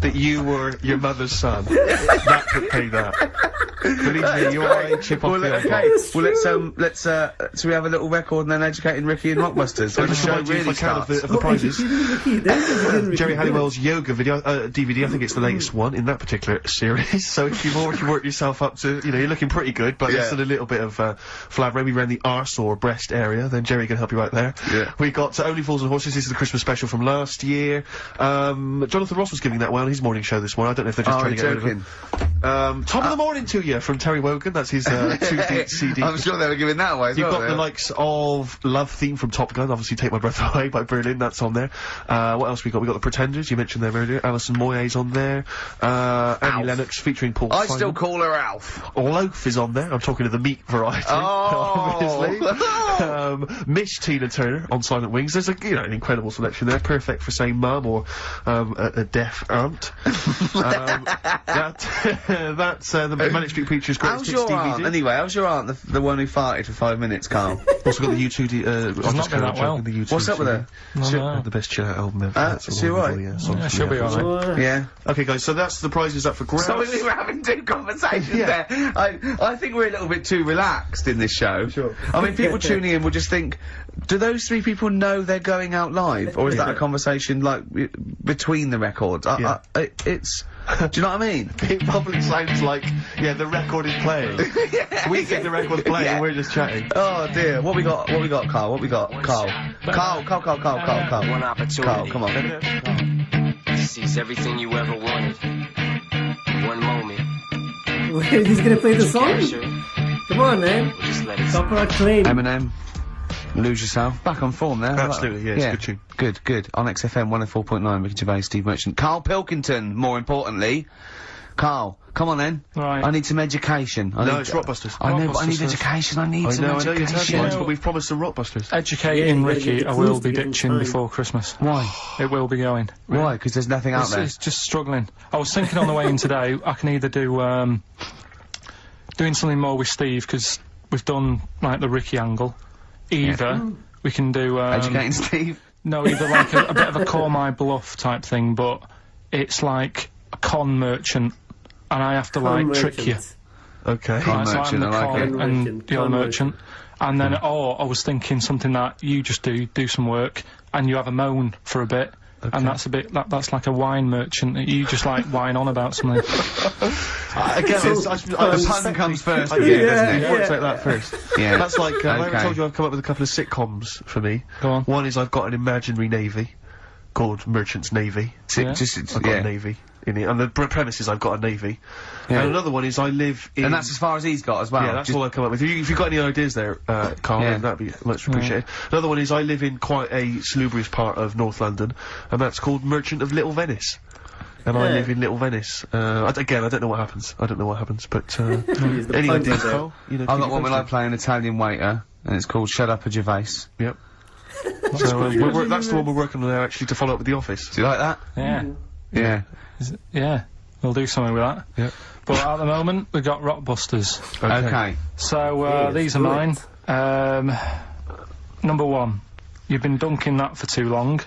that you were your mother's son, that could pay that. Believe me, you are a chip off the old block. Well, let's so we have a little record and then educating Ricky and Rockbusters. I'll just remind you, if I can, of the prizes. Jerry Halliwell's yoga video, DVD, I think it's the latest one in that particular series. So if you've already worked yourself up to, you know, you're looking pretty good, but there's still a little bit of flab maybe around the arse or breast area, then Jerry can help you out there. Yeah. We got Only Fools and Horses, this is the Christmas special from last year. Jonathan Ross was giving that one on his morning show this morning. I don't know if they're just trying to get rid of him. Top of the morning to you from Terry Wogan, that's his 2-beat CD. I'm sure they were giving that away as You've well. got the likes of Love Theme from Top Gun, obviously Take My Breath Away by Berlin, that's on there. What else we got? We got The Pretenders, you mentioned them earlier. Alison Moyet's on there. Annie Lennox featuring Paul I Simon. still call her Alf. Loaf is on there. I'm talking of the meat variety, obviously. Miss Tina Turner on Silent Wings. There's an incredible selection there, perfect for saying mum or a deaf aunt. That's the Manic Street Preachers Greatest How's Hits your aunt? DVD. Anyway, how's your aunt, the one who farted for 5 minutes, Karl? Also got the U2 not been that well. What's up with her? The best chill out album ever. Is she alright? Yeah, she'll be alright. Yeah. Okay, guys, so that's the prizes up for grabs. So we were having 2 conversations there. I think we're a little bit too relaxed in this show. Sure. I mean, people tuning in will just think, do those 3 people know they're going out live? Or is that a conversation, like, between the records? Do you know what I mean? It probably sounds like, yeah, the record is playing. Yeah. We think the record's playing and we're just chatting. Oh dear, what we got, Karl? What we got? Karl, One opportunity. Karl, come on. Sees everything you ever wanted. One moment. Wait, he's gonna play the song? Capture it. Come on, man. We'll just let it Copyright claim. Eminem, Lose Yourself, back on form there. Absolutely, yeah, it's a good tune. Good. On XFM 104.9, Ricky Gervais, Steve Merchant. Karl Pilkington, more importantly. Karl, come on then. Right. I need some education. No, it's Rockbusters. I know, but I need Rockbusters. education. I need I some know you're education. telling us, but we've promised some Rockbusters. Educating Yeah, you gotta Ricky, get the I will clues be to give him ditching time. before Christmas. Why? It will be going. Why? Because there's nothing out there. It's just struggling. I was thinking on the way in today, I can either do, doing something more with Steve, because we've done, like, the Ricky angle. Either we can do, Educating Steve? no, either like a bit of a call my bluff type thing, but it's like a con merchant, and I have to, like, trick you. Okay. Con Right, so I'm merchant, the I like con it. and Merchant, you're the con merchant. And then, I was thinking something that you just do some work, and you have a moan for a bit, and that's a bit, that's like a wine merchant, that you just, like, whine on about something. Again, The pun comes first, doesn't it? Yeah, I'll take that first. Yeah. That's like, I Okay. told you I've come up with a couple of sitcoms for me. Go on. One is I've got an imaginary navy called Merchant's Navy. I've I've got a navy in it, and the premise is I've got a navy. Yeah. And another one is I live in... And that's as far as he's got as well. Yeah, that's all I come up with. If you've got any ideas there, Karl, Yeah. then that'd be much appreciated. Another one is I live in quite a salubrious part of North London, and that's called Merchant of Little Venice. And I live in Little Venice. Again, I don't know what happens. but, any ideas, Karl? You know, I've got one where I play an Italian waiter, and it's called Shut Up a Gervais. Yep. So, that's the one we're working on now, actually, to follow up with The Office. Do you like that? Yeah. Yeah. Yeah. We'll do something with that. Yep. But at the moment, we've got Rockbusters. Okay. So, Yeah, these are do mine. Number one. You've been dunking that for too long.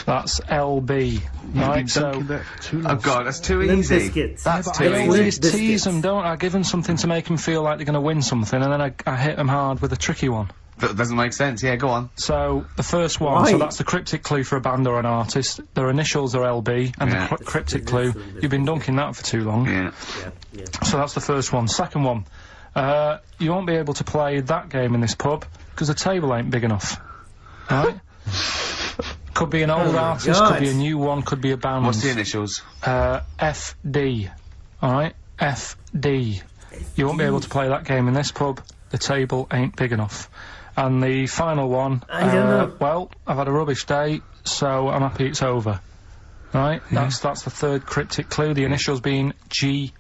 That's LB. Right, so... Oh god, that's too Limp easy. Bizkit. That's I too always easy. tease them, don't I? Give them something to make them feel like they're going to win something, and then I hit them hard with a tricky one. That doesn't make sense. Yeah, go on. So, the first one, so Right. that's the cryptic clue for a band or an artist. Their initials are LB, and Yeah. the cryptic clue, you've been dunking that for too long. Yeah. Yeah. So that's the first one. Second one, you won't be able to play that game in this pub, because the table ain't big enough. Right? Could be an old artist, God. could be a new one, could be a band. What's the initials? FD. Alright? FD. You won't be able to play that game in this pub, the table ain't big enough. And the final one, I don't know. well, I've had a rubbish day, so I'm happy it's over. Right? That's the third cryptic clue, the initials being GK.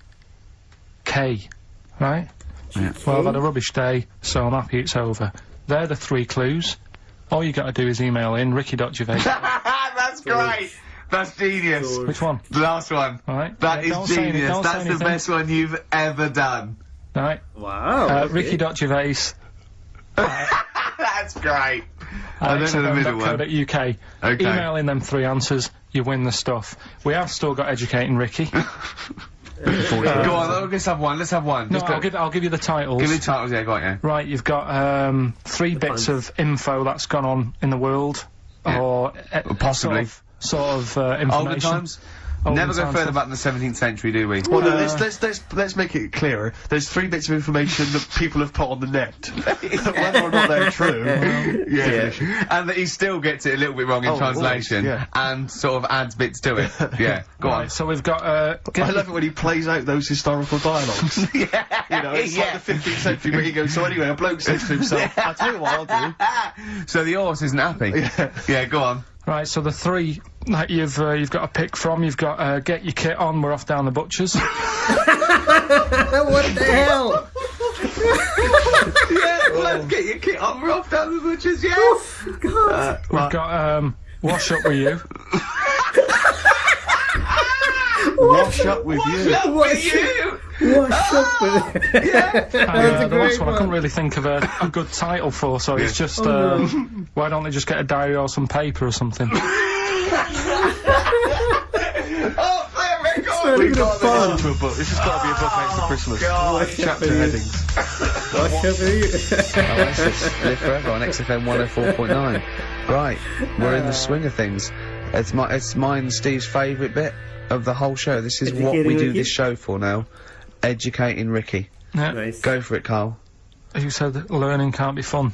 Right? Yeah. Well, I've had a rubbish day, so I'm happy it's over. They're the three clues. All you gotta do is email in ricky.gervais. That's great. That's genius. Which one? The last one. Alright? That Don't is say any- genius. don't say That's the anything. best one you've ever done. Right? Wow. okay. Ricky.gervais. That's great. And then the middle one. .co.uk. Okay. Email in them three answers, you win the stuff. We have still got Educating Ricky. Go on, let's have one. Let's have one. No, Just I'll give you the titles. give me the titles. Yeah, go on. Yeah. Right, you've got 3 bits of info that's gone on in the world, Yeah. or Possibly. sort of information. Older times. Older Never go times further stuff. back than the 17th century, do we? Well, no, let's make it clearer. There's 3 bits of information that people have put on the net. Whether or not they're true. Yeah. And that he still gets it a little bit wrong in Oh, translation, always, yeah. and sort of adds bits to it. Yeah, go on. Right, so we've got I love it when he plays out those historical dialogues. You know, it's Yeah. like the 15th century where he goes, so anyway, a bloke says to himself, I'll tell you what I'll do. So the horse isn't happy. Yeah, go on. Right, so the 3 that you've got to pick from, you've got get your kit on, we're off down the butchers. What the hell? Yeah, let's get your kit on. We're off down the butchers. Yeah. God. We've got wash up with you. Wash up with you. With you. What's up with it? Yeah. And, a the last great one I one. couldn't really think of a good title for, so it's just why don't they just get a diary or some paper or something? Oh, play a record. We've got this into a book. This has got to be a book next to Christmas. God. Chapter headings. What's up with you? Oasis, live forever on XFM 104.9. Right, we're in the swing of things. It's mine and Steve's favourite bit. of the whole show. This is what we do this show for now. Educating Ricky. Yeah. Nice. Go for it, Karl. You said that learning can't be fun.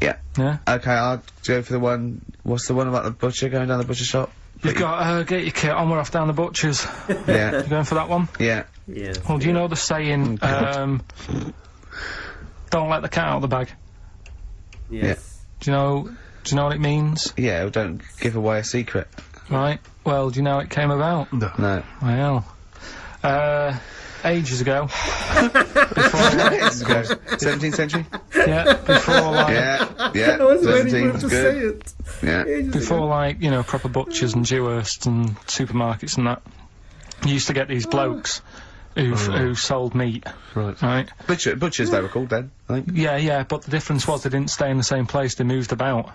Yeah. Yeah? Okay, I'll go for the one... What's the one about the butcher, going down the butcher shop? You've got, get your kit on, we're off down the butcher's. Yeah. You going for that one? Yeah. Yeah. Well, do you know the saying, don't let the cat out of the bag? Yes. Do you know what it means? Yeah, well, don't give away a secret. Right. Well, do you know how it came about? No. Well, ages ago. Ages ago. 17th century? Yeah, before, like... Yeah, I was waiting for him 17's to good. say it. Yeah. Before, like, you know, proper butchers and Dewhursts and supermarkets and that, you used to get these blokes who sold meat. Right. Butchers they were called then, I think. Yeah, but the difference was they didn't stay in the same place, they moved about.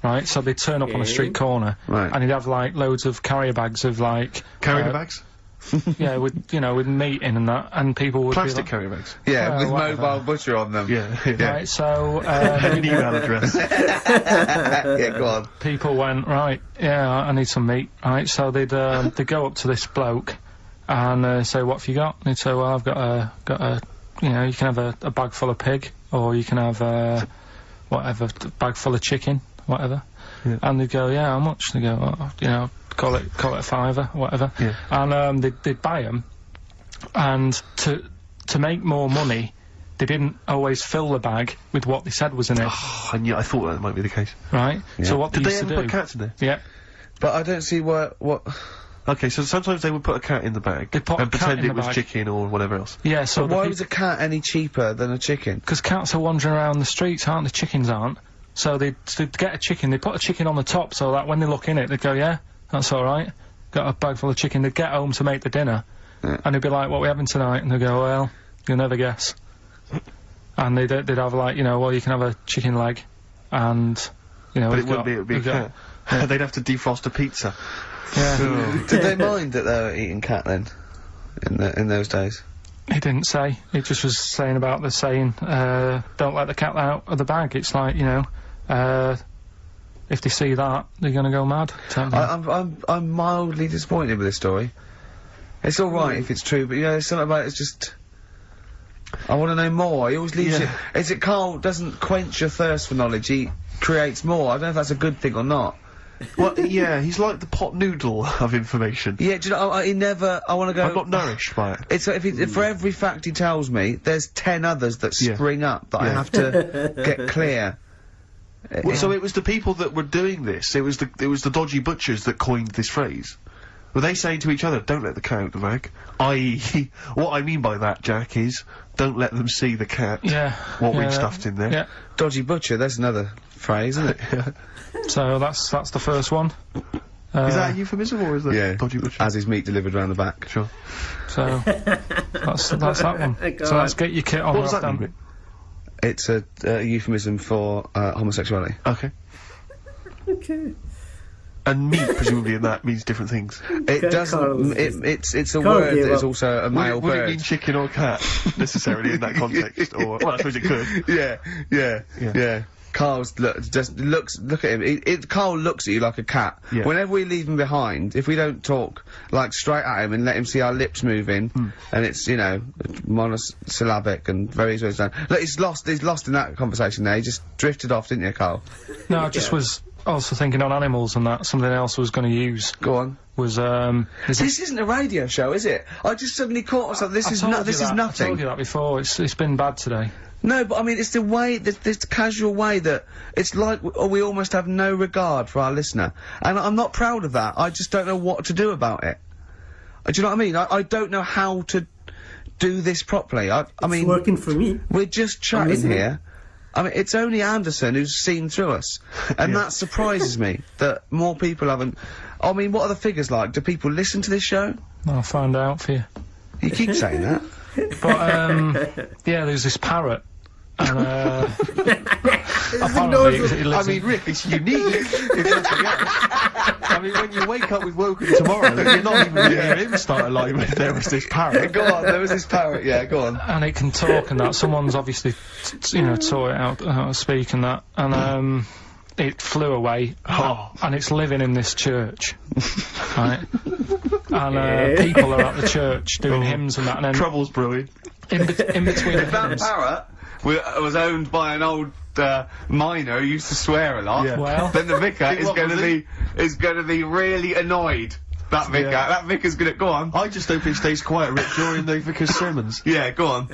Right, so they'd turn up on a street corner, and he'd have, like, loads of carrier bags of, like... Carrier bags? Yeah, with meat in and that, and people would Plastic be like, carrier bags? Yeah, with whatever. mobile butcher on them. Yeah. Right, so, An email address. Yeah, go on. people went, right, yeah, I need some meat, right, so they'd go up to this bloke, and say, what have you got? And he'd say, well, I've got a, you know, you can have a bag full of pig, or you can have, whatever, a bag full of chicken, whatever. Yeah. And they'd go, yeah, how much? They go, oh, you know, call it a fiver, whatever. Yeah. And, they'd buy them, and to make more money, they didn't always fill the bag with what they said was in it. Oh, I thought that might be the case. Right? Yeah. So what Did they they used ever to put do... cats in there? Yeah. But I don't see what... Okay, so sometimes they would put a cat in the bag They put a and cat pretend in it the was bag. chicken or whatever else. Yeah, so But why was a cat any cheaper than a chicken? because cats are wandering around the streets, aren't they? Chickens aren't. So they'd get a chicken, they put a chicken on the top so that when they look in it, they'd go, yeah, that's alright. Got a bag full of chicken. They'd get home to make the dinner, and they'd be like, what are we having tonight? And they'd go, well, you'll never guess. And they'd have, like, you know, well, you can have a chicken leg, and, you know... But it would be a cat. They'd have to defrost a pizza. Yeah. Did they mind that they were eating cat then? In those days? He didn't say. He just was saying about the saying, don't let the cat out of the bag. It's like, you know, if they see that, they're gonna go mad. I'm mildly disappointed with this story. It's alright if it's true, but you know, there's something about it's just... I want to know more. He always leaves it... Is it Karl doesn't quench your thirst for knowledge, he creates more. I don't know if that's a good thing or not. Well, yeah, he's like the pot noodle of information. Yeah, do you know, he never... I want to go... I'm not nourished by it. It's if for every fact he tells me, there's 10 others that spring up that I have to get clear. Well, so it was the people that were doing this, it was the dodgy butchers that coined this phrase. Were they saying to each other, don't let the cat out the bag? I.e., what I mean by that, Jack, is, don't let them see the cat. Yeah. What we've stuffed in there. Yeah. Dodgy butcher, there's another phrase, isn't it? So that's the first one. Is that a euphemism, or is that dodgy butcher? As his meat delivered round the back. Sure. So, that's that one. So let's get your kit on. What does that mean? It's a euphemism for homosexuality. Okay. Okay. And meat, presumably, in that means different things. It doesn't... Karl, it's a Karl word gave that is up. also a male Would it bird. mean chicken or cat, necessarily, in that context? Or, well, I suppose it could. Yeah. Karl's look at him. Karl looks at you like a cat. Yeah. Whenever we leave him behind, if we don't talk like straight at him and let him see our lips moving, and it's, you know, monosyllabic and very easy to understand. Look, he's lost in that conversation there. He just drifted off, didn't you, Karl? No, I just was also thinking on animals and that. Something else I was going to use. Go on. Was This isn't a radio show, is it? I just suddenly caught myself. This is nothing. I told you that before. It's been bad today. No, but I mean, it's the way, this casual way that it's like we almost have no regard for our listener. And I'm not proud of that. I just don't know what to do about it. Do you know what I mean? I don't know how to do this properly. I mean... It's working for me. We're just chatting here. I mean, it's only Anderson who's seen through us. And that surprises me, that more people haven't... I mean, what are the figures like? Do people listen to this show? I'll find out for you. You keep saying that. But, yeah, there's this parrot. And, apparently it lives I mean, Rick, it's unique, if nothing else. I mean, when you wake up with Woken tomorrow, you're not even going to hear him start a line with, there was this parrot. Go on, there was this parrot, yeah, go on. And it can talk and that. Someone's obviously, you know, taught it how to speak and that. And, it flew away, and it's living in this church, right? and people are at the church doing hymns and that, and then Trouble's brewing. in between the If that hymns. parrot was owned by an old miner who used to swear a lot, Yeah. Well, then the vicar is what going to was be really annoyed. That vicar, that vicar's gonna go on. I just hope it stays quiet, Rick, during the vicar's sermons. Yeah, go on.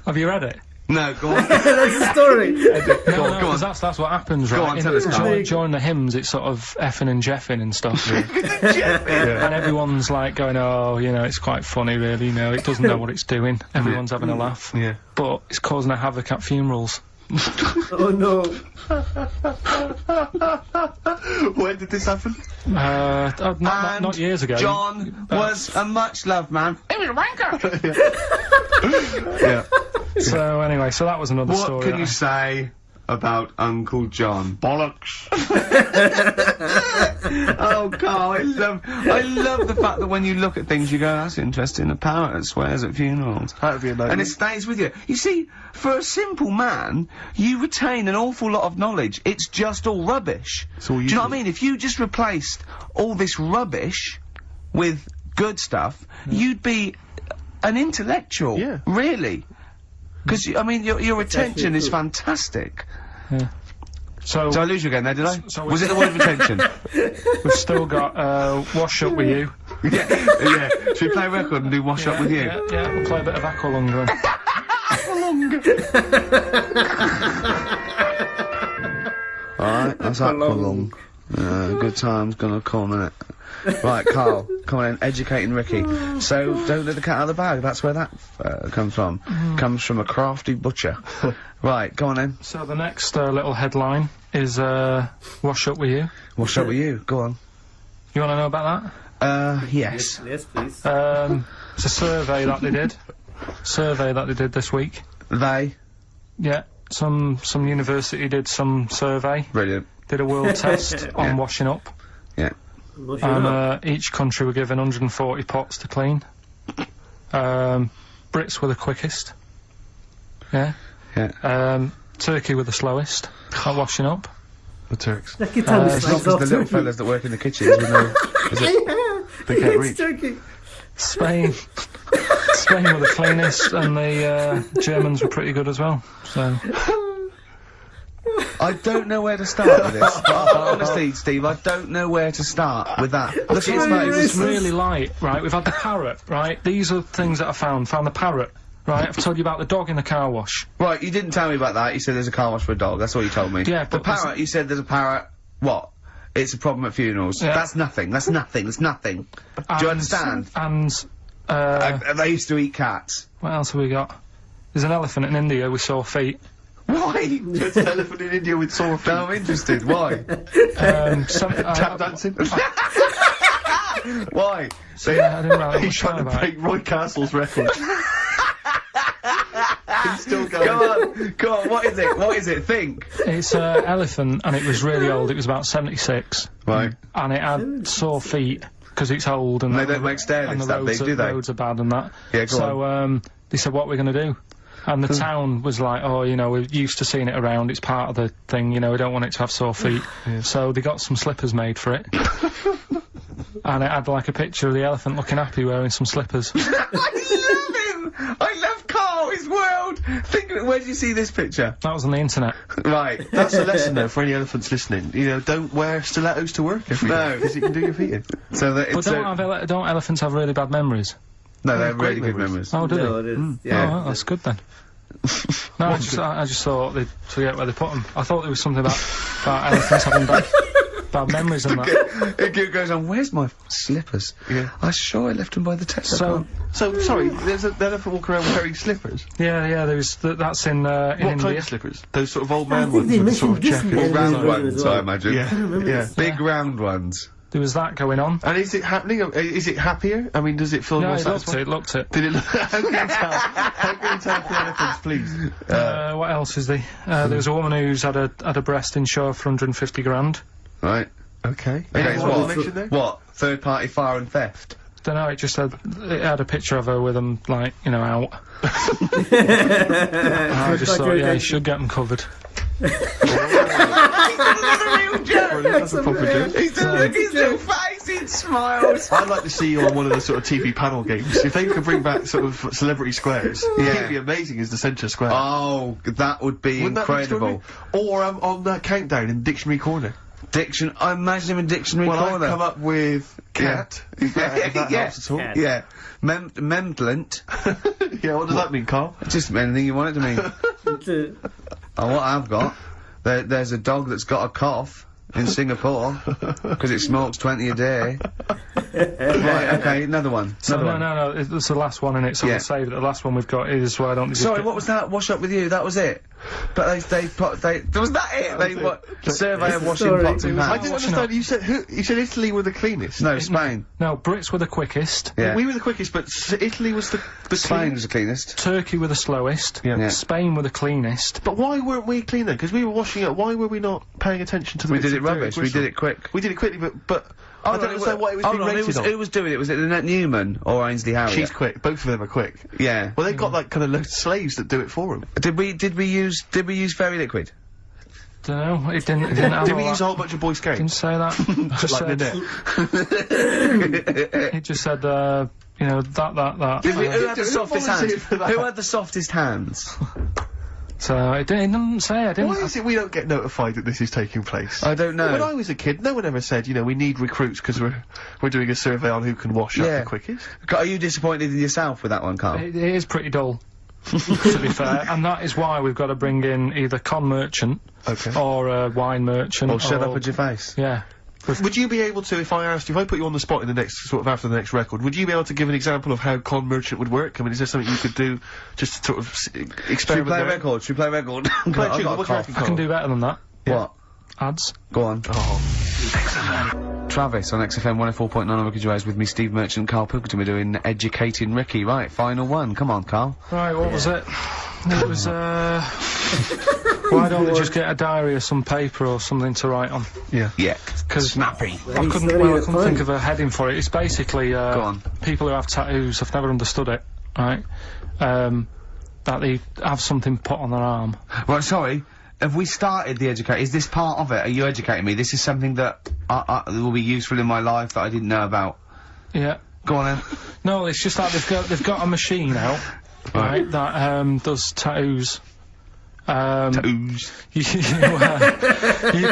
have you read it? No, go on. That's the story. No, go on. 'cause that's what happens, Go right? on, tell us, Karl. During the hymns, it's sort of effing and jeffing and stuff. Yeah. And everyone's like going, oh, you know, it's quite funny, really, you know, it doesn't know what it's doing. Everyone's having a laugh. Yeah. But it's causing a havoc at funerals. Oh no. When did this happen? Not years ago. John was a much loved man. He was a wanker. Yeah. So anyway, so that was another What story. can you say about Uncle John? Bollocks. Oh, Karl, I love the fact that when you look at things, you go, that's interesting. A parrot that swears at funerals. That'd be a And it stays with you. You see, for a simple man, you retain an awful lot of knowledge. It's just all rubbish. all Do you know what I mean? If you just replaced all this rubbish with good stuff, you'd be an intellectual. Yeah. Really. Because, I mean, your retention is fantastic. Yeah. So Did I lose you again there, did I? so Was it the word retention? we've still got Wash Up With You. yeah. Should we play a record and do Wash Up With You? Yeah, we'll play a bit of Aqualung then. Alright, that's Aqualung. Good time's gonna come, innit? Right, Karl, come on in, educating Ricky. So, don't let the cat out of the bag, that's where that comes from. Comes from a crafty butcher. Right, go on then. So the next little headline is Wash Up With You. What's up with you? Go on. You want to know about Yes. Yes, please. that? It's a survey that they did. This week. They. Yeah, some university did some survey. Brilliant. Did a world test on washing up. Yeah. And each country were given 140 pots to clean. Brits were the quickest. Yeah. Yeah. Turkey were the slowest at washing up. The Turks. That could tell me It's not slides just off the little Turkey. fellas that work in the kitchens with no... They can't It's reach. Turkey. Spain were the cleanest, and the Germans were pretty good as well. So I don't know where to start with this. Honestly, Steve, I don't know where to start with that. Look at his It's face. it's really light, right? We've had the parrot, right? These are things that I found. Found the parrot, right? I've told you about the dog in the car wash. Right, you didn't tell me about that. You said there's a car wash for a dog. That's all you told me. Yeah, The but parrot, you said there's a parrot. What? It's a problem at funerals. Yeah. That's nothing. That's nothing. That's nothing. Do you understand? And They used to eat cats. what else have we got? There's an elephant in India with sore feet. Why? There's an elephant in India with sore feet. No, I'm interested. Why? Tap dancing. Why? Yeah, I didn't really He's trying to about it. break Roy Castle's record. He's still going. Go on. What is it? What is it? Think. It's an elephant, and it was really old. It was about 76. Right. And it had sore feet because it's old and They don't make stair and lifts the that roads big, are, do they? roads are bad and that. Yeah, go so they said, what are we going to do? And the town was like, oh, you know, we're used to seeing it around, it's part of the thing, you know, we don't want it to have sore feet. So they got some slippers made for it. And it had like a picture of the elephant looking happy wearing some slippers. I love him! I love Karl, his world! Think of it, where did you see this picture? That was on the internet. Right. That's a lesson though for any elephants listening. You know, don't wear stilettos to work every day. No. Because you can do your feet in. So that But it's don't elephants have really bad memories? no, they're great really good memories. memories. Oh, do No, they? it is. Yeah. Oh, well, that's good then. No, I just thought they'd forget where they put them. I thought there was something about elephants having bad memories and that. It goes on, where's my slippers? Yeah. I'm sure I left them by the Tesco. So, sorry, there's an elephant walking around wearing slippers. Yeah, there's that's in What kind India. of slippers? Those sort of old I man think ones they with the sort of mentioned this check. in round version ones, as well. I imagine. Yeah. Big round ones. There was that going on. And is it happening? Is it happier? I mean, does it feel No, more it satisfying? looked it. Did it look? How can you tell? How can you tell for elephants, please? What else is there? There was a woman who's had a breast insured for 150 grand. Right. Okay. Okay, Any so more what? information there? What? Third party fire and theft? Don't know, it just had a picture of her with them, like, you know, out. I just thought, yeah, you should get them covered. That's a proper joke. He's doing look at his little face, he smiles. I'd like to see you on one of the sort of TV panel games. If they could bring back sort of celebrity squares, it'd be amazing as the centre square. Oh, that would be incredible. Or on that countdown in Dictionary Corner. I imagine him in Dictionary Corner. Well, I'd come up with cat. If that helps at all. Cat. Yeah. Memblent. Yeah, what does that mean, Karl? Just anything you want it to mean. What I've got, there's a dog that's got a cough in Singapore, because it smokes 20 a day. Right, okay, another one. No, it's the last one in it, so we'll save it. The last one we've got is where I don't... Sorry, what was that? Wash up with you, that was it? But was that it? Survey of washing pots and pans. I didn't understand, you said Italy were the cleanest. No, Spain. No, Brits were the quickest. Yeah. We were the quickest, but Italy was the Spain was the cleanest. Turkey were the slowest. Yeah. Spain were the cleanest. But why weren't we cleaner? Because we were washing up, why were we not paying attention to the... We did it rubbish, we did it quick. We did it quickly, but I don't understand why it was being rated on. Who was doing it? Was it Lynette Newman or Ainsley Harriott? She's quick. Both of them are quick. Yeah. Well, they've got like kind of slaves that do it for them. Did we use Fairy Liquid? Dunno, it didn't have Did we use a whole bunch of Boy Scouts? Didn't say that. Just like Lynette. It just said, you know, that. Who had the softest hands? Who had the softest hands? So, it didn't say, I didn't... Why is it we don't get notified that this is taking place? I don't know. When I was a kid, no one ever said, you know, we need recruits because we're doing a survey on who can wash up the quickest. Are you disappointed in yourself with that one, Karl? It is pretty dull, to be fair, and that is why we've got to bring in either con merchant, or wine merchant, or shut up with your face. Yeah. Would you be able to, if I put you on the spot in the next, sort of after the next record, would you be able to give an example of how con merchant would work? I mean, is there something you could do, just to sort of experiment? Should we play a record? Should we play a record? I can do better than that. Yeah. What? Ads. Go on. XFM. Travis on XFM 104.9 on Ricky Gervais with me, Steve Merchant, Karl Pilkington. We're doing Educating Ricky. Right, final one. Come on, Karl. Right, what was it? It was, why don't they just get a diary or some paper or something to write on? Yeah. Yeah. Because snappy. I couldn't think of a heading for it. It's basically, people who have tattoos, I've never understood it, right? That they have something put on their arm. Right, sorry. Have we started the educate? Is this part of it? Are you educating me? This is something that will be useful in my life that I didn't know about. Yeah. Go on then. No, it's just that they've got a machine out, right, that does tattoos. Tattoos. You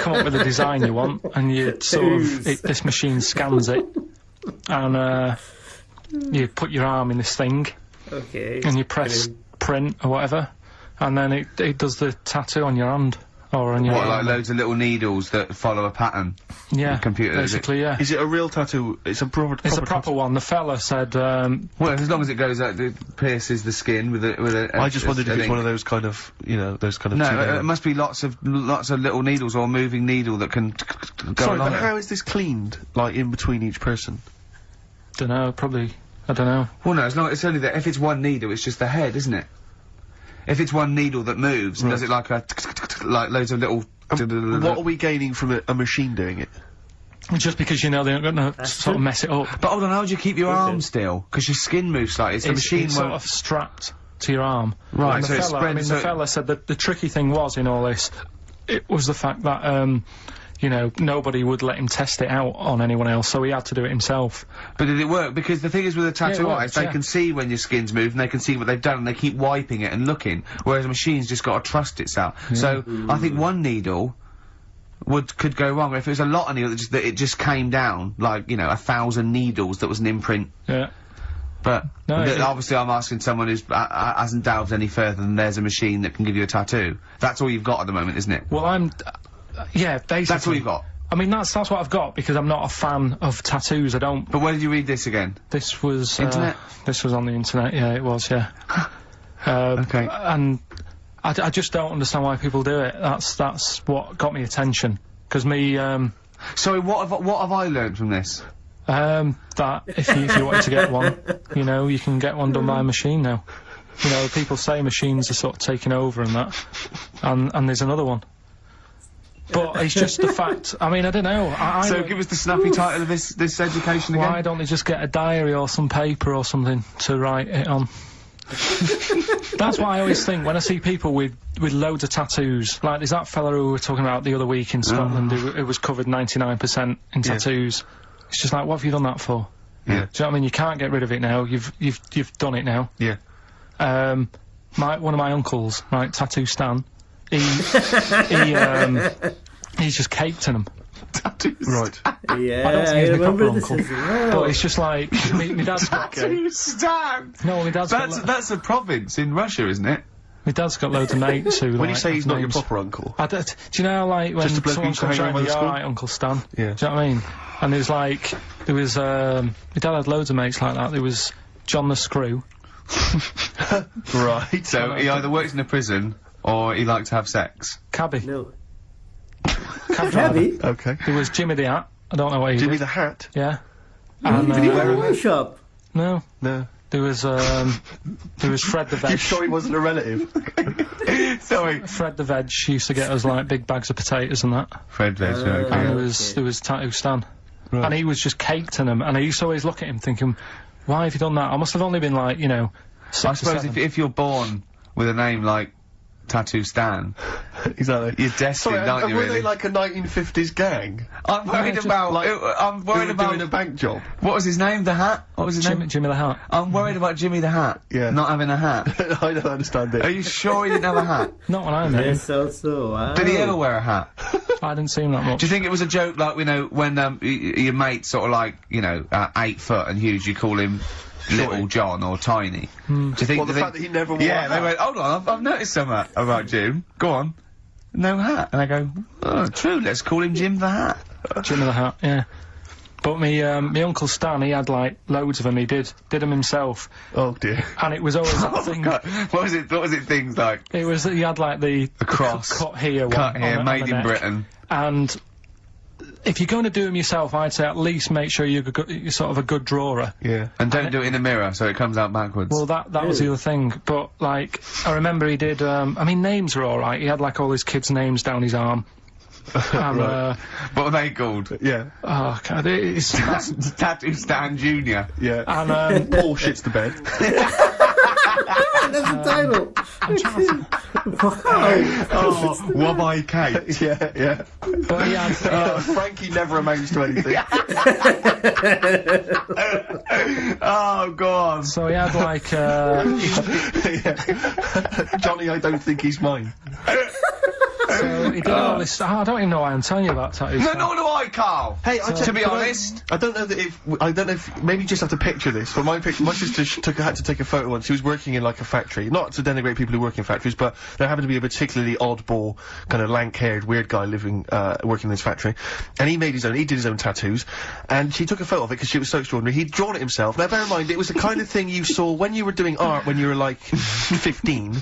come up with a design you want, and you sort of this machine scans it, and you put your arm in this thing. Okay. And you press print or whatever. And then it does the tattoo on your hand, or on your... What, like loads of little needles that follow a pattern? Yeah, computer, basically, yeah. Is it a real tattoo? It's a proper one. The fella said, well, as long as it goes out, it pierces the skin with a I just wondered if it's one of those kind of, you know, those kind of... No, it must be lots of little needles or a moving needle that can go Sorry, along but it. how is this cleaned, like, in between each person? Dunno, probably, I don't know. Well, no, it's only that if it's one needle, it's just the head, isn't it? If it's one needle that moves, and does it like like loads of little... What are we gaining from a machine doing it? Just because, you know, they're not gonna sort of mess it up. But hold on, how do you keep your arm still? Because your skin moves slightly, it's the machine it's sort of strapped to your arm. Right, and so it's spread... the fella said that the tricky thing was in all this, it was the fact that, you know, nobody would let him test it out on anyone else, so he had to do it himself. But did it work? Because the thing is with a tattoo artist, they can see when your skin's moved, and they can see what they've done, and they keep wiping it and looking, whereas a machine's just got to trust itself. Yeah. So, I think one needle could go wrong. If it was a lot of needles, that it just came down, like, you know, 1,000 needles that was an imprint. Yeah. But, obviously I'm asking someone who's hasn't delved any further than there's a machine that can give you a tattoo. That's all you've got at the moment, isn't it? Well, yeah, basically. That's all you've got? I mean, that's what I've got, because I'm not a fan of tattoos, I don't... But where did you read this again? This was... Internet? This was on the internet, yeah, it was, yeah. Okay. And I just don't understand why people do it. That's what got me attention. Because me, Sorry, what have I learned from this? That if you wanted to get one, you know, you can get one done by a machine now. You know, people say machines are sort of taking over and that. And there's another one. But it's just the fact, I mean, I don't know. So give us the snappy title of this education again. Why don't they just get a diary or some paper or something to write it on? That's what I always think when I see people with loads of tattoos. Like, there's that fella who we were talking about the other week in Scotland who was covered 99% in tattoos. It's just like, what have you done that for? Yeah. Do you know what I mean? You can't get rid of it now. You've done it now. Yeah. One of my uncles, right, Tattoo Stan, he's just caked in them. Right. Yeah, I don't think I he's my remember proper this uncle, as well. but it's just like my dad's got. Tattoo Stan! No, my dad's got. That's a province in Russia, isn't it? My dad's got loads of mates who. When like, you say he's have not your names. proper uncle. Do you know how, like, when Just a bloke who someone used to comes hang around round, by the yeah, school? alright, Uncle Stan. Yeah. Do you know what I mean? And my dad had loads of mates like that. There was John the Screw. Right. So he either works in a prison or he likes to have sex. Cabby. No. Cab driver. Cabby? Okay. There was Jimmy the Hat. I don't know what he Jimmy did. the Hat? Yeah. Did he wear a a wine shop? No. No. There was Fred the You Veg. sure he wasn't a relative? Sorry. Fred the Veg used to get us, like, big bags of potatoes and that. Fred Veg, And okay. there was Tattoo Stan. Right. And he was just caked in them. And I used to always look at him thinking, why have you done that? I must have only been, like, 6 I or suppose 7. if you're born with a name like Tattoo Stan, Exactly. you're destined, Sorry, aren't you, were really? they like a 1950s gang? I'm worried just about, like, I'm worried Who were about, doing a bank job? what was his name, the Hat? What was his name? Jimmy the Hat. I'm worried about Jimmy the Hat. Yeah. Not having a hat. I don't understand it. Are you sure he didn't have a hat? Not when I met him. Yes, also. Wow. Did he ever wear a hat? I didn't see him that much. Do you think it was a joke, like, when, your mate's sort of like, 8 foot and huge, you call him Little John or Tiny? Do you think... Well, the fact that he never wore a Yeah, they hat. went, hold on, I've noticed something about Jim. Go on. No hat. And I go, oh, true, let's call him Jim the Hat. Jimmy the Hat, yeah. But me Uncle Stan, he had, like, loads of them. He did them himself. Oh dear. And it was always that thing. God, what was it things like? It was that he had, like, the cross. cut here one. Cut here, on made the in neck. Britain. And if you're going to do them yourself, I'd say at least make sure you're sort of a good drawer. Yeah. And don't do it in the mirror so it comes out backwards. Well, that was the other thing. But, like, I remember he did, names are alright. He had, like, all his kids' names down his arm. And, what were they called? Yeah. oh, God, it's... Tattoo Stan Jr. Yeah. And, Paul shits the bed. That's the title. Oh, Wabbai Kate. Yeah, yeah. but he had... Frankie never amounts to anything. Oh, go on. So he had, like, Yeah. Johnny, I don't think he's mine. so he did all this... I don't even know why I'm telling you about tattoos. No, nor do I, Karl. Hey, to be honest, I don't know if maybe you just have to picture this. But my sister had to take a photo once. She was working in like a factory, not to denigrate people who work in factories, but there happened to be a particularly oddball, kind of lank-haired, weird guy living, working in this factory, and he did his own tattoos, and she took a photo of it because she was so extraordinary. He'd drawn it himself. Now, bear in mind, it was the kind of thing you saw when you were doing art when you were like 15.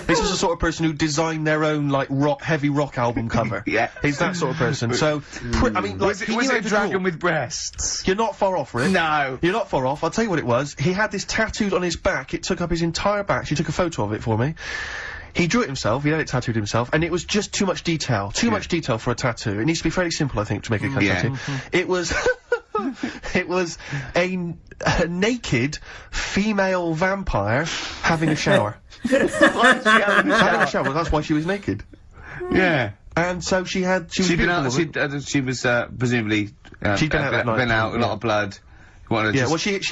This was the sort of person who designed their own like heavy rock album cover. Yeah. He's that sort of person. So, I mean, like, was it a dragon with breasts? You're not far off, Rick. No. You're not far off. I'll tell you what it was. He had this tattooed on his back. It took up his entire back. She took a photo of it for me. He drew it himself. He had it tattooed himself, and it was just too much detail. Too much detail for a tattoo. It needs to be fairly simple, I think, to make a tattoo. It was... It was a naked female vampire having a shower. Having a shower. That's why she was naked. Yeah. And so she was She'd been out, beautiful. she was, presumably, She'd been out that night. been out, a lot of blood. Yeah, well, she was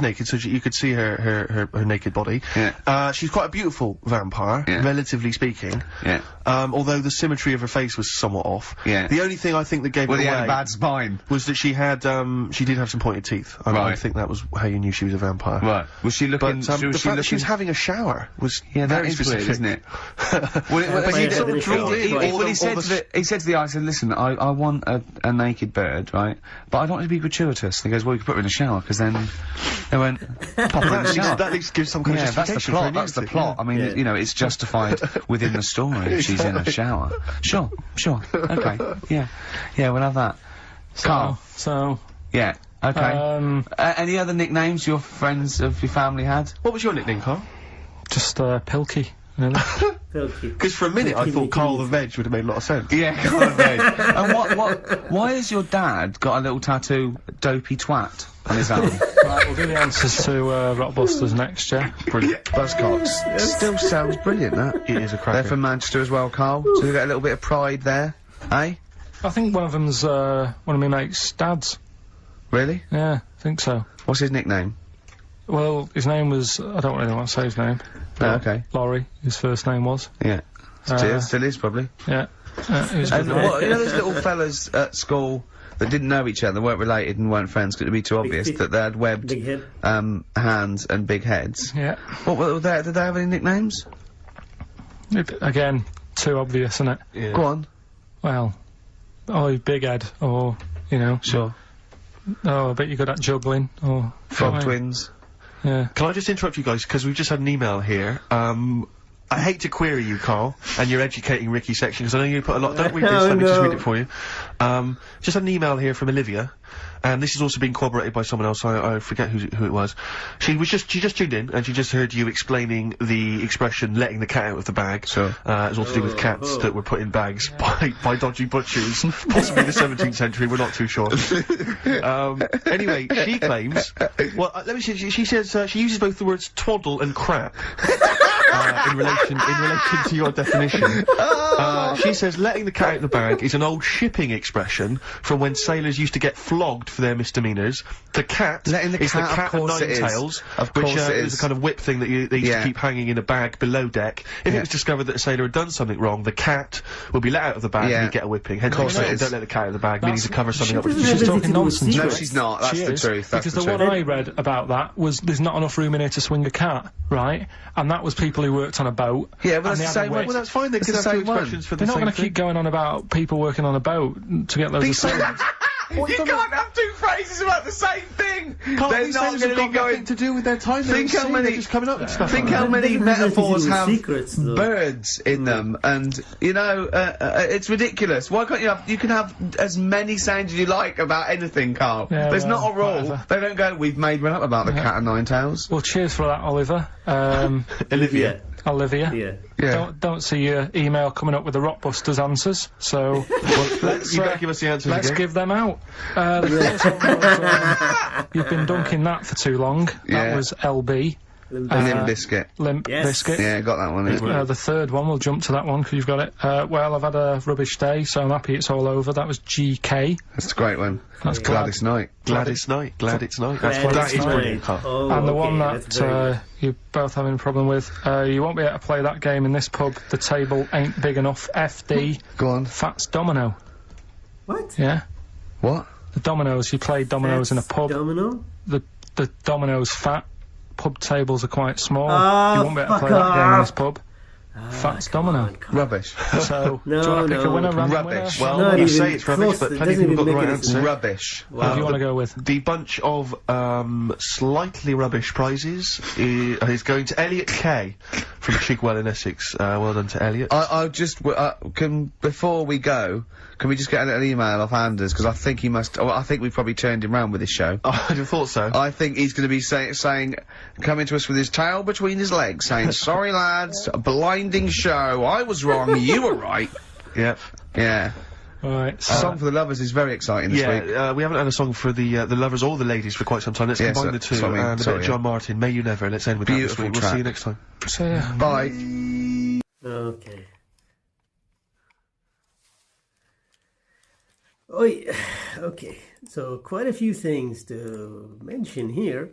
naked, so you could see her naked body. Yeah. She's quite a beautiful vampire, relatively speaking. Yeah. Although the symmetry of her face was somewhat off. Yeah. The only thing I think that gave it Well, he away had a bad spine. was that she did have some pointed teeth. I think that was how you knew she was a vampire. Right. Was she looking... But the fact that she was having a shower was very specific. Weird, isn't it? He said to the eye, he said, listen, I want a naked bird, right? But I don't want it to be gratuitous. He goes, well, you can put her in the shower, because then they went, pop her in the shower. That needs to give some kind of justification. That's the plot. I mean, you know, it's justified within the story. She's in a shower. Sure. Okay. Yeah, we'll have that. Karl. So... Yeah. Okay. Any other nicknames your friends of your family had? What was your nickname, Karl? Just, Pilky. Because for a minute I thought Karl the Veg would have made a lot of sense. Yeah, Karl the Veg. And why has your dad got a little tattoo, dopey twat, on his arm? Right, we'll do the answers to Rockbusters next, yeah? Brilliant. Buzzcocks. Still sounds brilliant, that. It is a cracker. They're from Manchester as well, Karl. So you got a little bit of pride there, eh? I think one of them's one of my mate's dads. Really? Yeah, I think so. What's his nickname? Well, his name was... I don't really want to say his name. Oh, okay. Laurie, his first name was. Yeah. Still is, probably. Yeah. And what, you know those little fellas at school that didn't know each other, weren't related and weren't friends because it would be too obvious, that they had webbed hands and big heads? Yeah. What were they, did they have any nicknames? Again, too obvious, isn't it? Yeah. Go on. Well, big head, or, you know. Sure. Oh, I bet you're good at juggling, or... Frog twins. Yeah. Can I just interrupt you guys, because we've just had an email here. I hate to query you, Karl, and your educating Ricky section, because I know you put a lot... Don't read this, let me just read it for you. Just had an email here from Olivia, and this has also been corroborated by someone else, I forget who it was. She just tuned in, and she just heard you explaining the expression, letting the cat out of the bag. Sure. It was all to do with cats that were put in bags by dodgy butchers, possibly the 17th century, we're not too sure. Anyway, she claims... Well, let me see, she says, she uses both the words twaddle and crap. In relation to your definition. She says letting the cat out of the bag is an old shipping expression from when sailors used to get flogged for their misdemeanours. The cat is the cat of nine tails, which is a kind of whip thing that they used to keep hanging in a bag below deck. If it was discovered that a sailor had done something wrong, the cat would be let out of the bag and he'd get a whipping. Hence, don't let the cat out of the bag, meaning to cover something up with. She's talking nonsense. No, she's not. That's the truth. Because the one I read about that was there's not enough room in here to swing a cat, right? And that was people who worked on a boat. Yeah, but that's the same one. Well, that's fine. They could have two expressions for the same thing. They're not going to keep going on about people working on a boat to get loads of sailors. You can't have two phrases about the same thing! They're not going to be going to do with their time. Think how many... just coming up with stuff. Think how many metaphors have secrets, birds in them, and, you know, it's ridiculous. Why can't you have... You can have as many sounds as you like about anything, Karl. Yeah, There's not a rule. Whatever. They don't go, we've made one up about the cat and nine tails. Well, cheers for that, Oliver. Olivia. Olivia. Yeah. Don't see your email coming up with the Rockbusters answers, so let's you better give us the answers let's again. give them out. The first one was, you've been dunking that for too long. That was LB. Limp Biscuit. Limp Biscuit. Yeah, got that one. The third one, we'll jump to that one because you've got it. Well, I've had a rubbish day, so I'm happy it's all over. That was GK. That's a great one. That's Glad it's night. Glad it's night. Glad it's night. Glad That it's is brilliant, Karl. Oh, and the okay, one that's that very good. you're both having a problem with, you won't be able to play that game in this pub. The table ain't big enough. FD. Go on. Fats Domino. What? Yeah. What? The dominoes. You play dominoes in a pub. Domino? The dominoes fat. Pub tables are quite small. Oh, you won't be able to play that game in this pub. Fats Domino. Rubbish. So, do you want to pick a winner? Random Rubbish. winner? Well, Not you even say it's rubbish, close, but it plenty of doesn't people got the even right make answer. Rubbish. Who do you want to go with? The bunch of slightly rubbish prizes is going to Elliot K from Chigwell in Essex. Well done to Elliot. I'll just before we go, can we just get a little email off Anders, because I think he must. I think we've probably turned him round with this show. I'd have thought so. I think he's going to be saying, coming to us with his tail between his legs, saying, "Sorry lads, a blinding show. I was wrong. You were right." Yep. Yeah. Alright, Song for the lovers is very exciting this week. Yeah, we haven't had a song for the lovers or the ladies for quite some time. Let's combine the two. sorry, And a bit of John Martin, May You Never. Let's end with that this week. We'll see you next time. See ya. Bye. Okay. Oi. Okay, so quite a few things to mention here.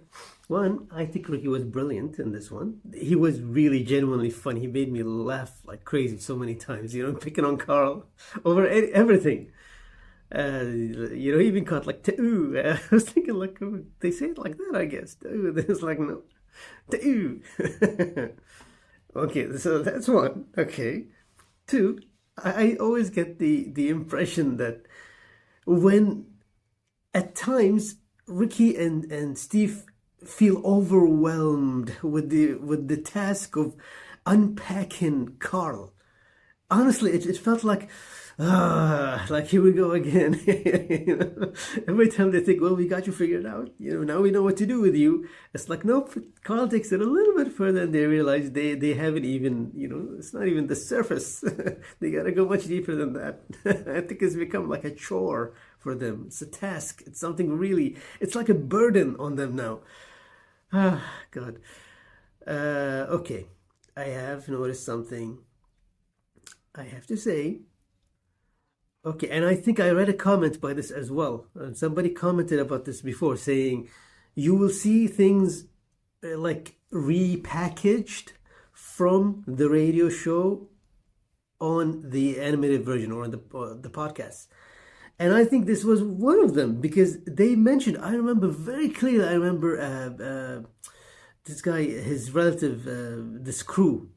One, I think Ricky was brilliant in this one. He was really genuinely funny. He made me laugh like crazy so many times, you know, picking on Karl over everything. You know, he even caught like, ooh. I was thinking like, oh, they say it like that, I guess. Ooh, there's like, no. Ooh. Okay, so that's one. Okay. Two, I always get the impression that when at times Ricky and Steve feel overwhelmed with the task of unpacking Karl. Honestly, it felt like like here we go again. Every time they think, well, we got you figured out, now we know what to do with you. It's like, nope, Karl takes it a little bit further and they realize they haven't even, it's not even the surface. They gotta go much deeper than that. I think it's become like a chore for them. It's a task. It's something really, it's like a burden on them now. God. Okay. I have noticed something I have to say. Okay, and I think I read a comment by this as well. And somebody commented about this before, saying you will see things like repackaged from the radio show on the animated version or on the podcast. And I think this was one of them because they mentioned, I remember very clearly, this guy, his relative, the Screw,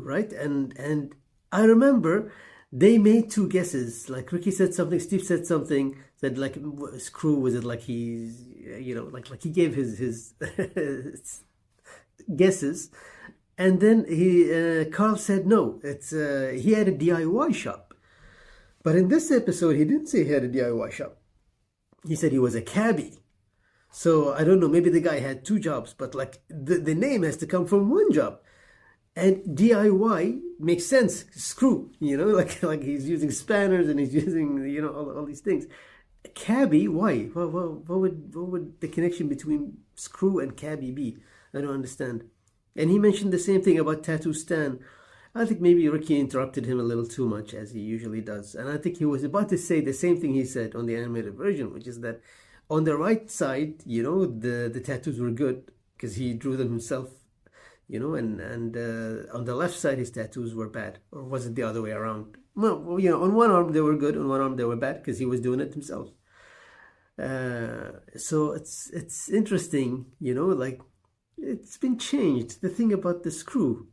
right? And I remember they made two guesses. Like Ricky said something, Steve said something, said like Screw, was it like he's, like he gave his guesses. And then Karl said no, it's he had a DIY shop. But in this episode, he didn't say he had a DIY shop. He said he was a cabbie. So I don't know, maybe the guy had two jobs, but like the name has to come from one job. And DIY makes sense. Screw, like he's using spanners and he's using, all these things. Cabbie, why? What would the connection between Screw and cabbie be? I don't understand. And he mentioned the same thing about Tattoo Stan. I think maybe Ricky interrupted him a little too much, as he usually does. And I think he was about to say the same thing he said on the animated version, which is that on the right side, the tattoos were good because he drew them himself. And on the left side, his tattoos were bad. Or was it the other way around? Well, on one arm they were good, on one arm they were bad because he was doing it himself. So it's interesting, like it's been changed. The thing about the Screw,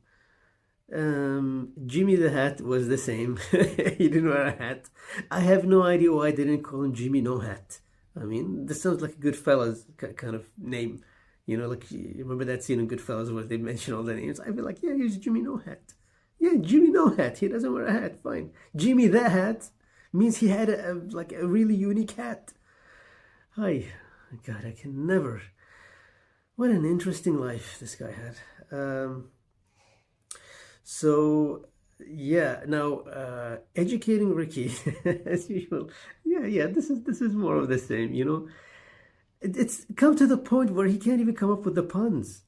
Jimmy the Hat was the same. He didn't wear a hat. I have no idea why they didn't call him Jimmy No Hat. I mean, this sounds like a Goodfellas kind of name. Like, you remember that scene in Goodfellas where they mention all the names? I'd be like, yeah, here's Jimmy No Hat. Yeah, Jimmy No Hat. He doesn't wear a hat. Fine. Jimmy the Hat means he had a really unique hat. God, I can never. What an interesting life this guy had. So, yeah, now, educating Ricky, as usual. Yeah, this is more of the same, It's come to the point where he can't even come up with the puns.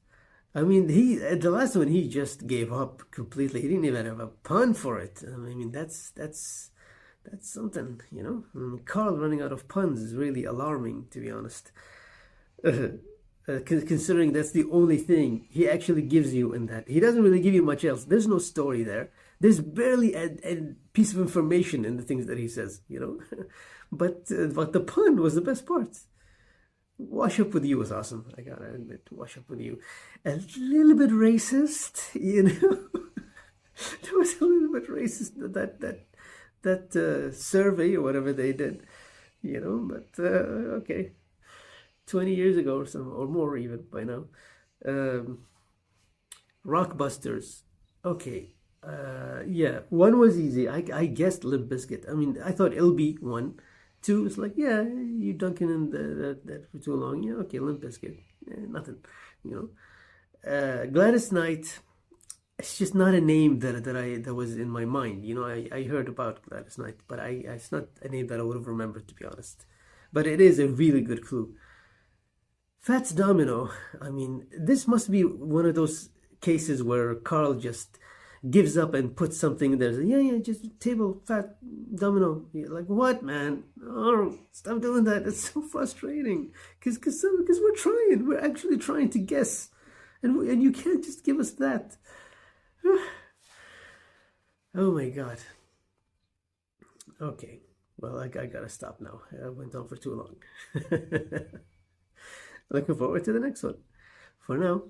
I mean, the last one, he just gave up completely. He didn't even have a pun for it. I mean, that's something, Karl running out of puns is really alarming, to be honest. Considering that's the only thing he actually gives you in that. He doesn't really give you much else. There's no story there. There's barely a piece of information in the things that he says, But the pun was the best part. Wash Up With You was awesome. I gotta admit, Wash Up With You. A little bit racist, There was a little bit racist, that survey or whatever they did, but okay. 20 years ago or so, or more even by now. Rockbusters. Okay. Yeah, one was easy. I guessed Limp Bizkit. I mean, I thought LB one. Two, it's like, yeah, you dunking in that for too long. Yeah, okay, Limp Bizkit. Nothing, Gladys Knight, it's just not a name that was in my mind. I heard about Gladys Knight, but it's not a name that I would have remembered, to be honest. But it is a really good clue. Fats Domino, I mean, this must be one of those cases where Karl just gives up and puts something there. Yeah, just table, fat, domino. You're like, what, man? Oh, stop doing that. It's so frustrating. Because we're actually trying to guess. And you can't just give us that. Oh, my God. Okay. Well, I gotta stop now. I went on for too long. Looking forward to the next one. For now,